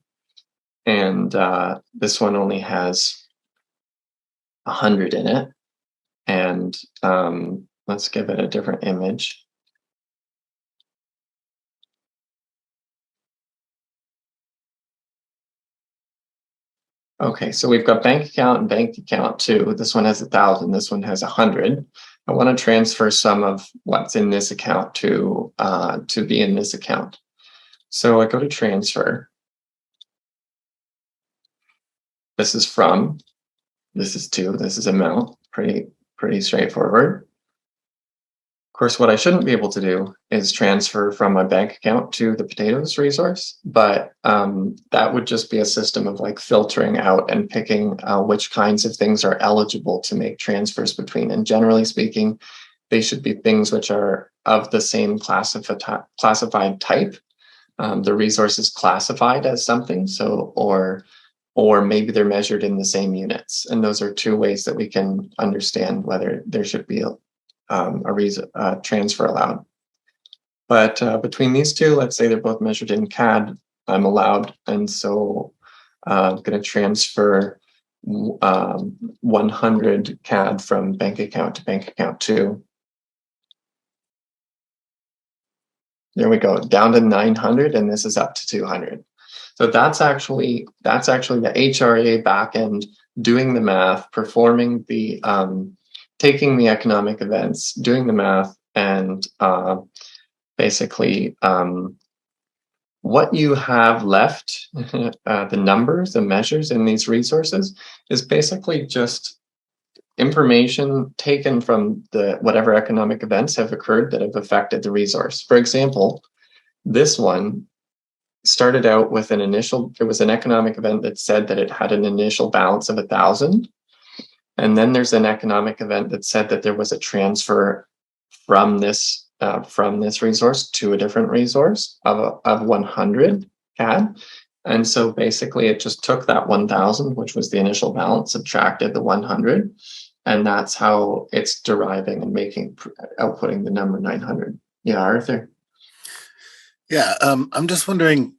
And this one only has 100 in it. And let's give it a different image. Okay, so we've got bank account and bank account too. This one has 1,000. This one has 100. I want to transfer some of what's in this account to be in this account. So I go to transfer. This is from. This is to. This is amount. Pretty straightforward. course, what I shouldn't be able to do is transfer from my bank account to the potatoes resource, but that would just be a system of like filtering out and picking which kinds of things are eligible to make transfers between. And generally speaking, they should be things which are of the same classified type. The resource is classified as something, so or maybe they're measured in the same units. And those are two ways that we can understand whether there should be a transfer allowed. But between these two, let's say they're both measured in CAD, I'm allowed. And so I'm going to transfer 100 CAD from bank account to bank account 2. There we go, down to 900, and this is up to 200. So that's actually the hREA backend doing the math, performing the taking the economic events, doing the math, and basically what you have left, the numbers, the measures in these resources, is basically just information taken from the whatever economic events have occurred that have affected the resource. For example, this one started out with there was an economic event that said that it had an initial balance of 1,000. And then there's an economic event that said that there was a transfer from this resource to a different resource of 100 CAD. And so basically it just took that 1,000, which was the initial balance, subtracted the 100. And that's how it's deriving and outputting the number 900. Yeah, Arthur? Yeah, I'm just wondering,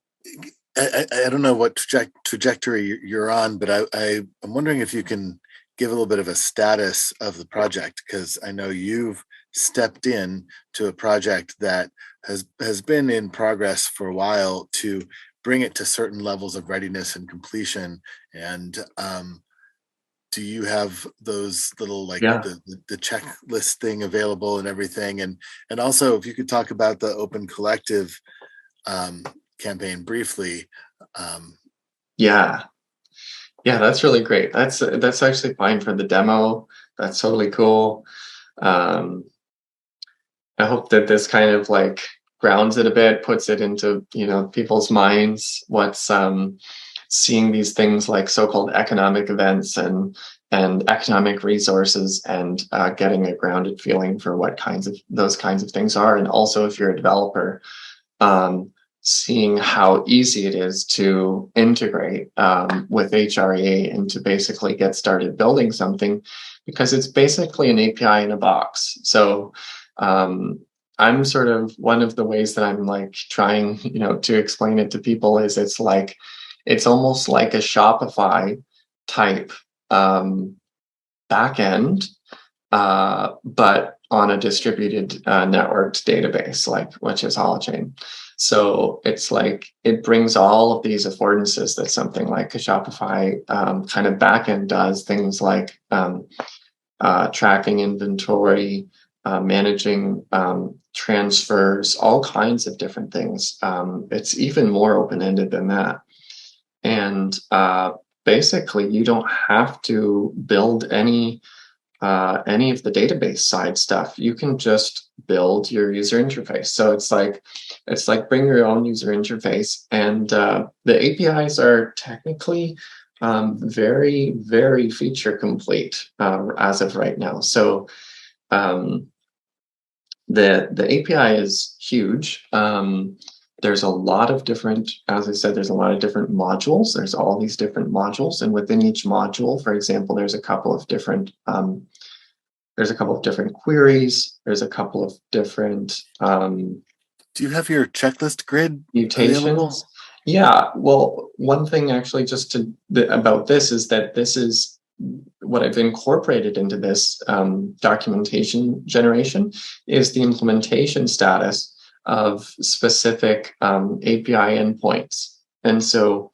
I don't know what trajectory you're on, but I'm wondering if you can give a little bit of a status of the project, because I know you've stepped in to a project that has been in progress for a while to bring it to certain levels of readiness and completion. And do you have those little the checklist thing available and everything? And also if you could talk about the Open Collective campaign briefly. Yeah, that's really great. That's actually fine for the demo. That's totally cool. I hope that this kind of like grounds it a bit, puts it into people's minds. What's seeing these things like so-called economic events and economic resources, and getting a grounded feeling for what those kinds of things are. And also, if you're a developer, seeing how easy it is to integrate with hREA and to basically get started building something, because it's basically an API in a box. So I'm sort of, one of the ways that I'm like trying, to explain it to people is it's almost like a Shopify type backend, but on a distributed networked database, which is Holochain. So it's like it brings all of these affordances that something like a Shopify kind of backend does, things like tracking inventory, managing transfers, all kinds of different things. It's even more open-ended than that. And basically, you don't have to build any of the database side stuff. You can just build your user interface. So it's like bring your own user interface, and the APIs are technically very, very feature complete as of right now. So the API is huge. There's a lot of different, as I said, there's a lot of different modules. There's all these different modules, and within each module, for example, there's a couple of different queries. There's a couple of different. Do you have your checklist grid mutations available? Yeah. Well, one thing actually, about this is that this is what I've incorporated into this documentation generation is the implementation status of specific API endpoints. And so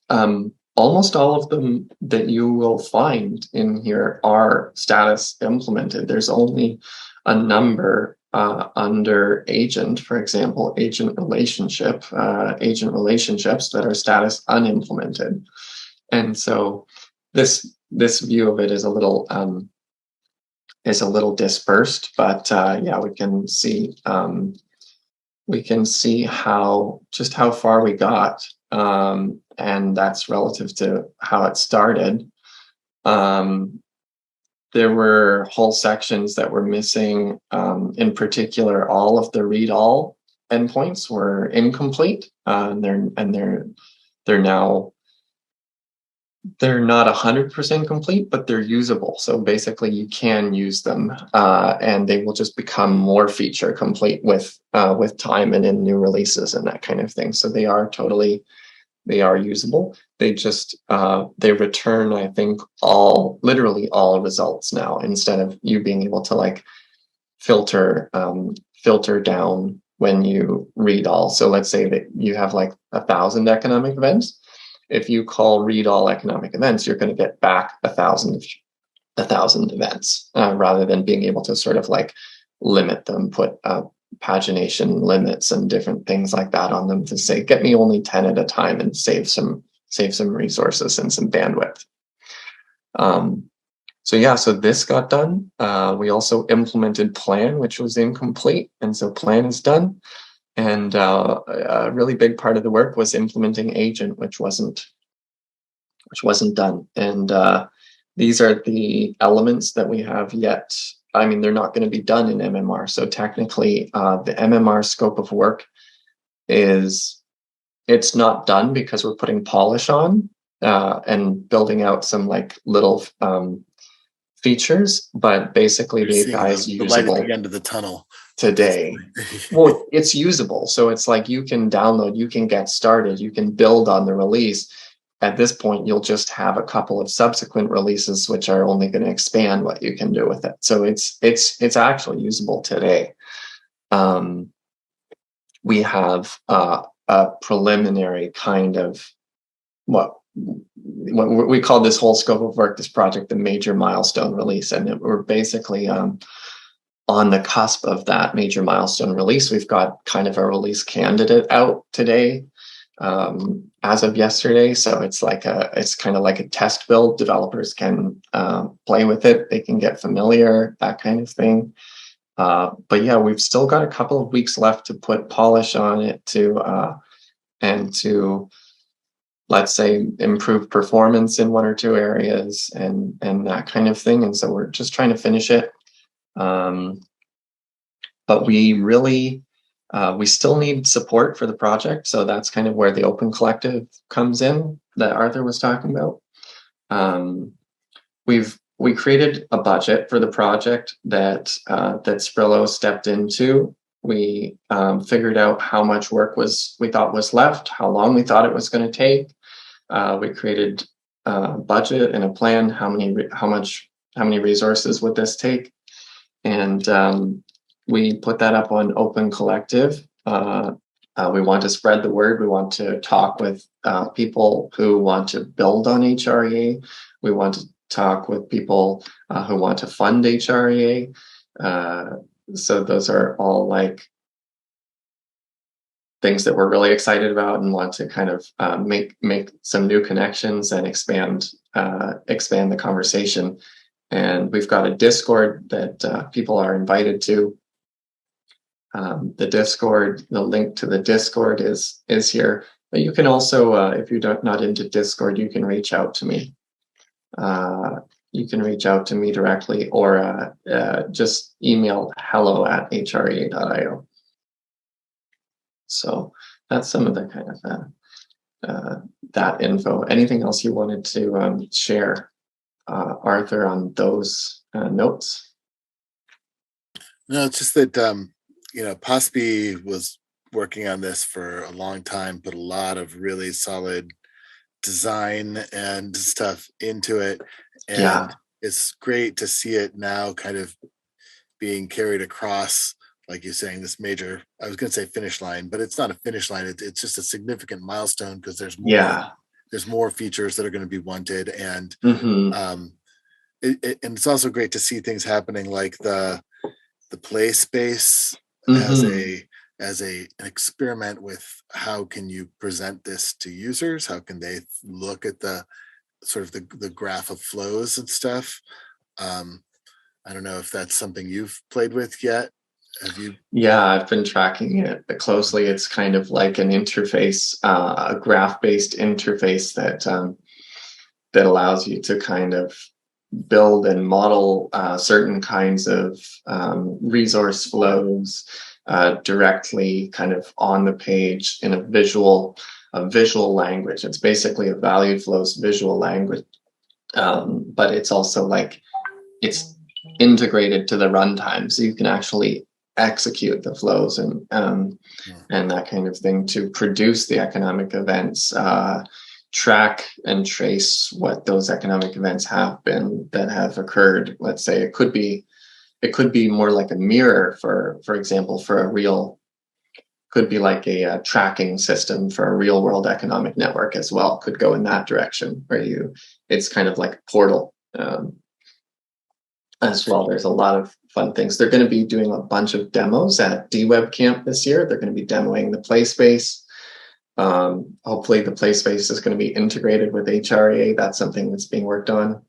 almost all of them that you will find in here are status implemented. There's only a number under agent, for example, agent relationships that are status unimplemented. And so this view of it is a little is a little dispersed, but yeah, we can see how far we got, and that's relative to how it started. There were whole sections that were missing. In particular, all of the read all endpoints were incomplete, and they're now they're not 100% complete, but they're usable. So basically, you can use them, and they will just become more feature complete with time and in new releases and that kind of thing. So they are usable. They just they return, I think, literally all results now, instead of you being able to like filter down when you read all. So let's say that you have like 1,000 economic events. If you call read all economic events, you're going to get back 1,000 events, rather than being able to sort of like limit them, put pagination limits and different things like that on them to say, get me only 10 at a time and save some resources and some bandwidth. So yeah, so this got done. We also implemented Plan, which was incomplete, and so Plan is done. And a really big part of the work was implementing Agent, which wasn't done. And these are the elements that we have yet. I mean, they're not going to be done in MMR. So technically, the MMR scope of work it's not done because we're putting polish on and building out some like little features. But basically, the API is usable. The light at the end of the tunnel today. Well, it's usable. So it's like you can download, you can get started, you can build on the release. At this point, you'll just have a couple of subsequent releases, which are only going to expand what you can do with it. So it's actually usable today. We have a preliminary kind of what we call this whole scope of work, this project, the major milestone release. And we're basically on the cusp of that major milestone release. We've got kind of a release candidate out today, as of yesterday. So it's kind of like a test build. Developers can play with it. They can get familiar, that kind of thing. But yeah, we've still got a couple of weeks left to put polish on it and to, let's say, improve performance in one or two areas and that kind of thing. And so we're just trying to finish it. But we really, we still need support for the project. So that's kind of where the Open Collective comes in that Arthur was talking about. We created a budget for the project that Sprillo stepped into. We figured out how much work we thought was left, how long we thought it was going to take. We created a budget and a plan. How many resources would this take? And we put that up on Open Collective. We want to spread the word. We want to talk with people who want to build on hREA. We want to talk with people who want to fund hREA. So those are all like things that we're really excited about and want to kind of make some new connections and expand the conversation. And we've got a Discord that people are invited to. The Discord, the link to the Discord is here. But you can also, if you're not into Discord, you can reach out to me. You can reach out to me directly, or just email hello@hrea.io. So that's some of the kind of that info. Anything else you wanted to share, Arthur, on those notes? No, it's just that Posby was working on this for a long time, put a lot of really solid design and stuff into it, and it's great to see it now kind of being carried across, like you're saying, this major, I was going to say finish line, but it's not a finish line. It's just a significant milestone because there's more features that are going to be wanted, and and it's also great to see things happening like the play space as an experiment with how can you present this to users, how can they look at the sort of the graph of flows and stuff. I don't know if that's something you've played with yet. Have you? Yeah, I've been tracking it closely. It's kind of like an interface, a graph-based interface that allows you to kind of build and model certain kinds of resource flows directly kind of on the page in a visual language. It's basically a value flows visual language, but it's also like it's integrated to the runtime, so you can actually execute the flows and that kind of thing to produce the economic events, track and trace what those economic events have been that have occurred. Let's say it could be more like a mirror for example, for a real, could be like a tracking system for a real world economic network as well. Could go in that direction where it's kind of like a portal as well. There's a lot of fun things. They're going to be doing a bunch of demos at DWeb Camp this year. They're going to be demoing the play space. Hopefully the play space is going to be integrated with hREA. That's something that's being worked on.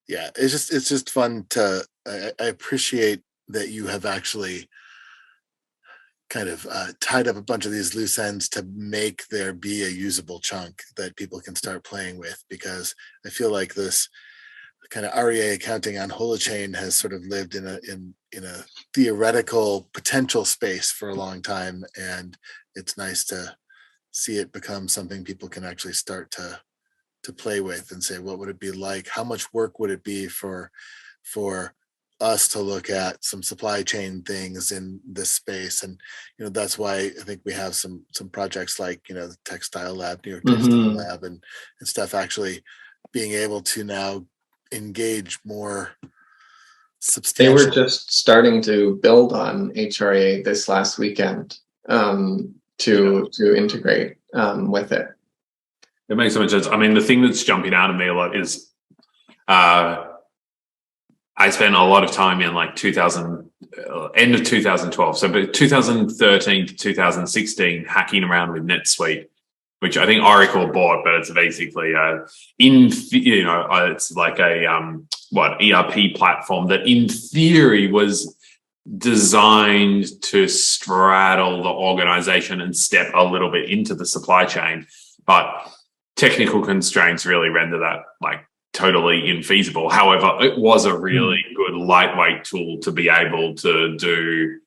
Yeah, it's just fun to, I appreciate that you have actually kind of tied up a bunch of these loose ends to make there be a usable chunk that people can start playing with, because I feel like this kind of REA accounting on Holochain has sort of lived in a theoretical potential space for a long time, and it's nice to see it become something people can actually start to play with and say, what would it be like? How much work would it be for us to look at some supply chain things in this space? And that's why I think we have some projects like the Textile Lab, New York Textile Lab, and stuff actually being able to now engage more substantial. They were just starting to build on hREA this last weekend to integrate with it. It makes so much sense. I mean, the thing that's jumping out at me a lot is I spent a lot of time in like end of 2012. So but 2013 to 2016 hacking around with NetSuite, which I think Oracle bought, but it's basically it's like a ERP platform that in theory was designed to straddle the organization and step a little bit into the supply chain, but technical constraints really render that like totally infeasible. However, it was a really good lightweight tool to be able to do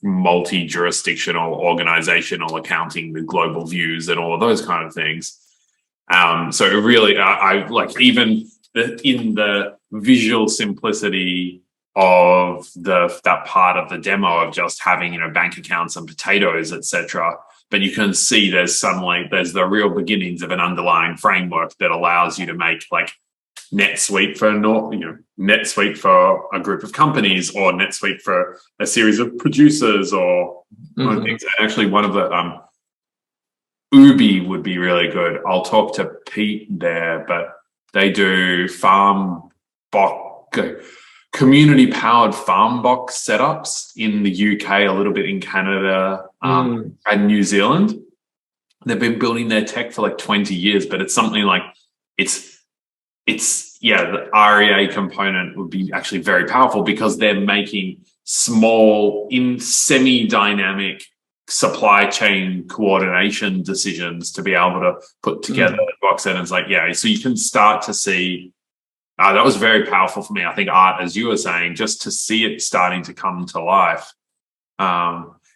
multi-jurisdictional organizational accounting with global views and all of those kind of things. So it really, I like even in the visual simplicity of that part of the demo of just having bank accounts and potatoes, etc. But you can see there's the real beginnings of an underlying framework that allows you to make like NetSuite for NetSuite for a group of companies, or NetSuite for a series of producers, or things. Actually, one of the Ubi would be really good. I'll talk to Pete there, but they do community powered farm box setups in the UK, a little bit in Canada and New Zealand. They've been building their tech for like 20 years, but it's something like the REA component would be actually very powerful because they're making small in semi-dynamic supply chain coordination decisions to be able to put together the box set. And it's like, so you can start to see that was very powerful for me. I think Art, as you were saying, just to see it starting to come to life.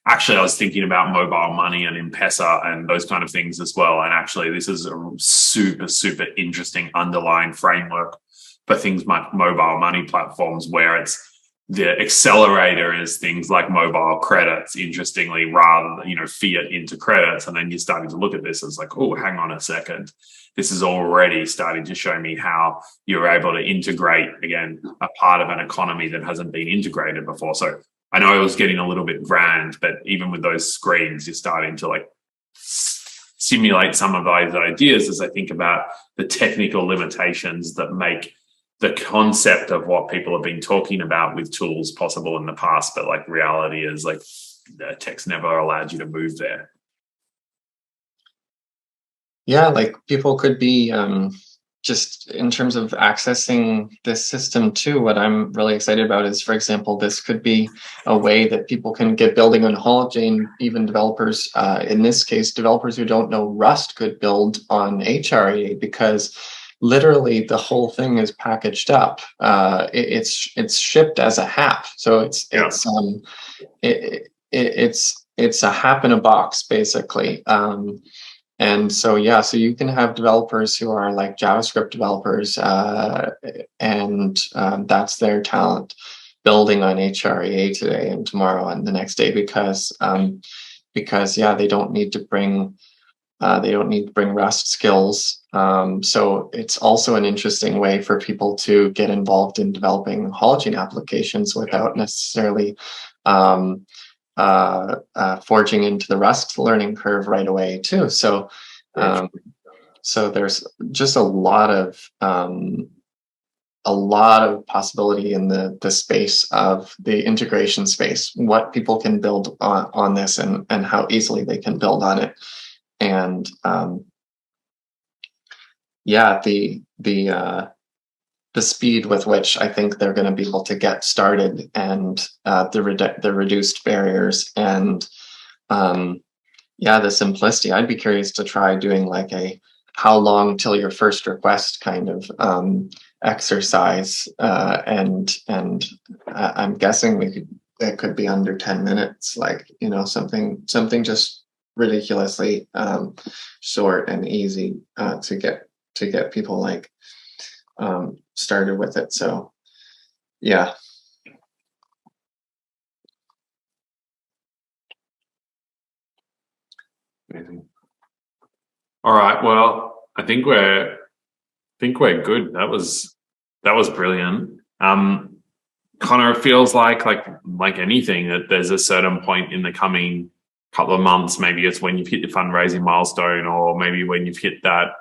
Actually, I was thinking about mobile money and M-Pesa and those kind of things as well. And actually, this is a super, super interesting underlying framework for things like mobile money platforms, where it's the accelerator is things like mobile credits, interestingly, rather than, fiat into credits. And then you're starting to look at this as like, oh, hang on a second. This is already starting to show me how you're able to integrate, again, a part of an economy that hasn't been integrated before. So I know it was getting a little bit grand, but even with those screens, you're starting to like simulate some of those ideas as I think about the technical limitations that make the concept of what people have been talking about with tools possible in the past. But like reality is like the tech's never allowed you to move there. Yeah, like people could be just in terms of accessing this system too, what I'm really excited about is, for example, this could be a way that people can get building on Holochain. Even developers, in this case, developers who don't know Rust could build on hREA, because literally the whole thing is packaged up. It's shipped as a HAP, so it's a HAP in a box, basically. And so, yeah, so you can have developers who are like JavaScript developers, and that's their talent, building on hREA today and tomorrow and the next day, because yeah, they don't need to bring Rust skills. So it's also an interesting way for people to get involved in developing Holochain applications without necessarily forging into the Rust learning curve right away too. So there's just a lot of possibility in the space of the integration space, what people can build on this, and how easily they can build on it. And yeah, the speed with which I think they're going to be able to get started, and the reduced barriers, and yeah, the simplicity. I'd be curious to try doing like a how long till your first request kind of exercise, and I'm guessing it could be under 10 minutes, like, you know, something just ridiculously short and easy to get people like started with it. So yeah. Amazing. All right. Well, I think we're good. That was brilliant. Connor, it feels like anything, that there's a certain point in the coming couple of months, maybe it's when you've hit your fundraising milestone, or maybe when you've hit that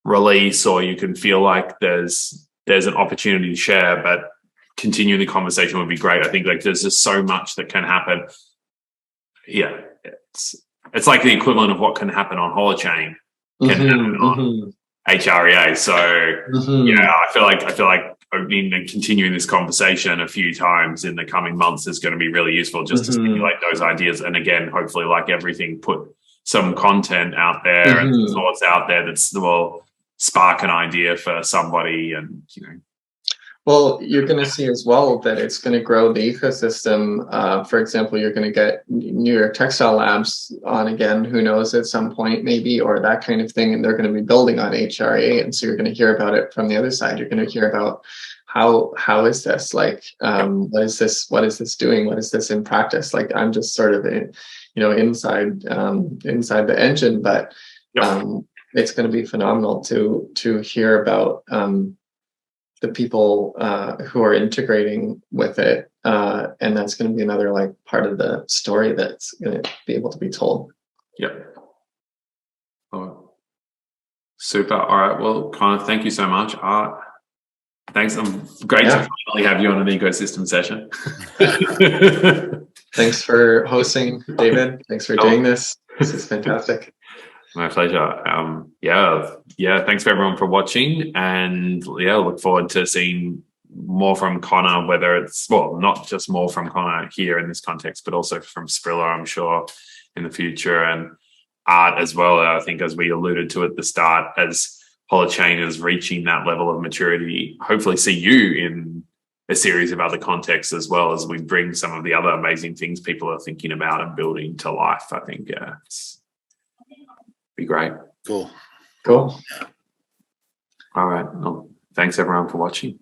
release, or you can feel like there's an opportunity to share, but continuing the conversation would be great. I think like there's just so much that can happen. Yeah, it's like the equivalent of what can happen on Holochain can happen on hREA. So yeah, I feel like opening and continuing this conversation a few times in the coming months is going to be really useful, just to stimulate those ideas. And again, hopefully, like everything, put some content out there and some thoughts out there will spark an idea for somebody, and you know. Well, you're going to see as well that it's going to grow the ecosystem. For example, you're going to get New York Textile Labs on again, who knows, at some point maybe, or that kind of thing, and they're going to be building on hREA, and so you're going to hear about it from the other side. You're going to hear about how is this, like, what is this doing? What is this in practice? Like, I'm just sort of inside the engine, but it's going to be phenomenal to hear about the people who are integrating with it, and that's going to be another like part of the story that's going to be able to be told. Yep. Oh, super. All right. Well, Connor, thank you so much. Thanks. Great to finally have you on an ecosystem session. Thanks for hosting, David. Thanks for doing this. This is fantastic. My pleasure. Thanks for everyone for watching, and look forward to seeing more from Connor, whether it's, well, not just more from Connor here in this context, but also from Skrilla, I'm sure, in the future, and Art as well. I think, as we alluded to at the start, as Holochain is reaching that level of maturity, hopefully see you in a series of other contexts as well, as we bring some of the other amazing things people are thinking about and building to life. I think it's be great. Cool. All right. Well, thanks everyone for watching.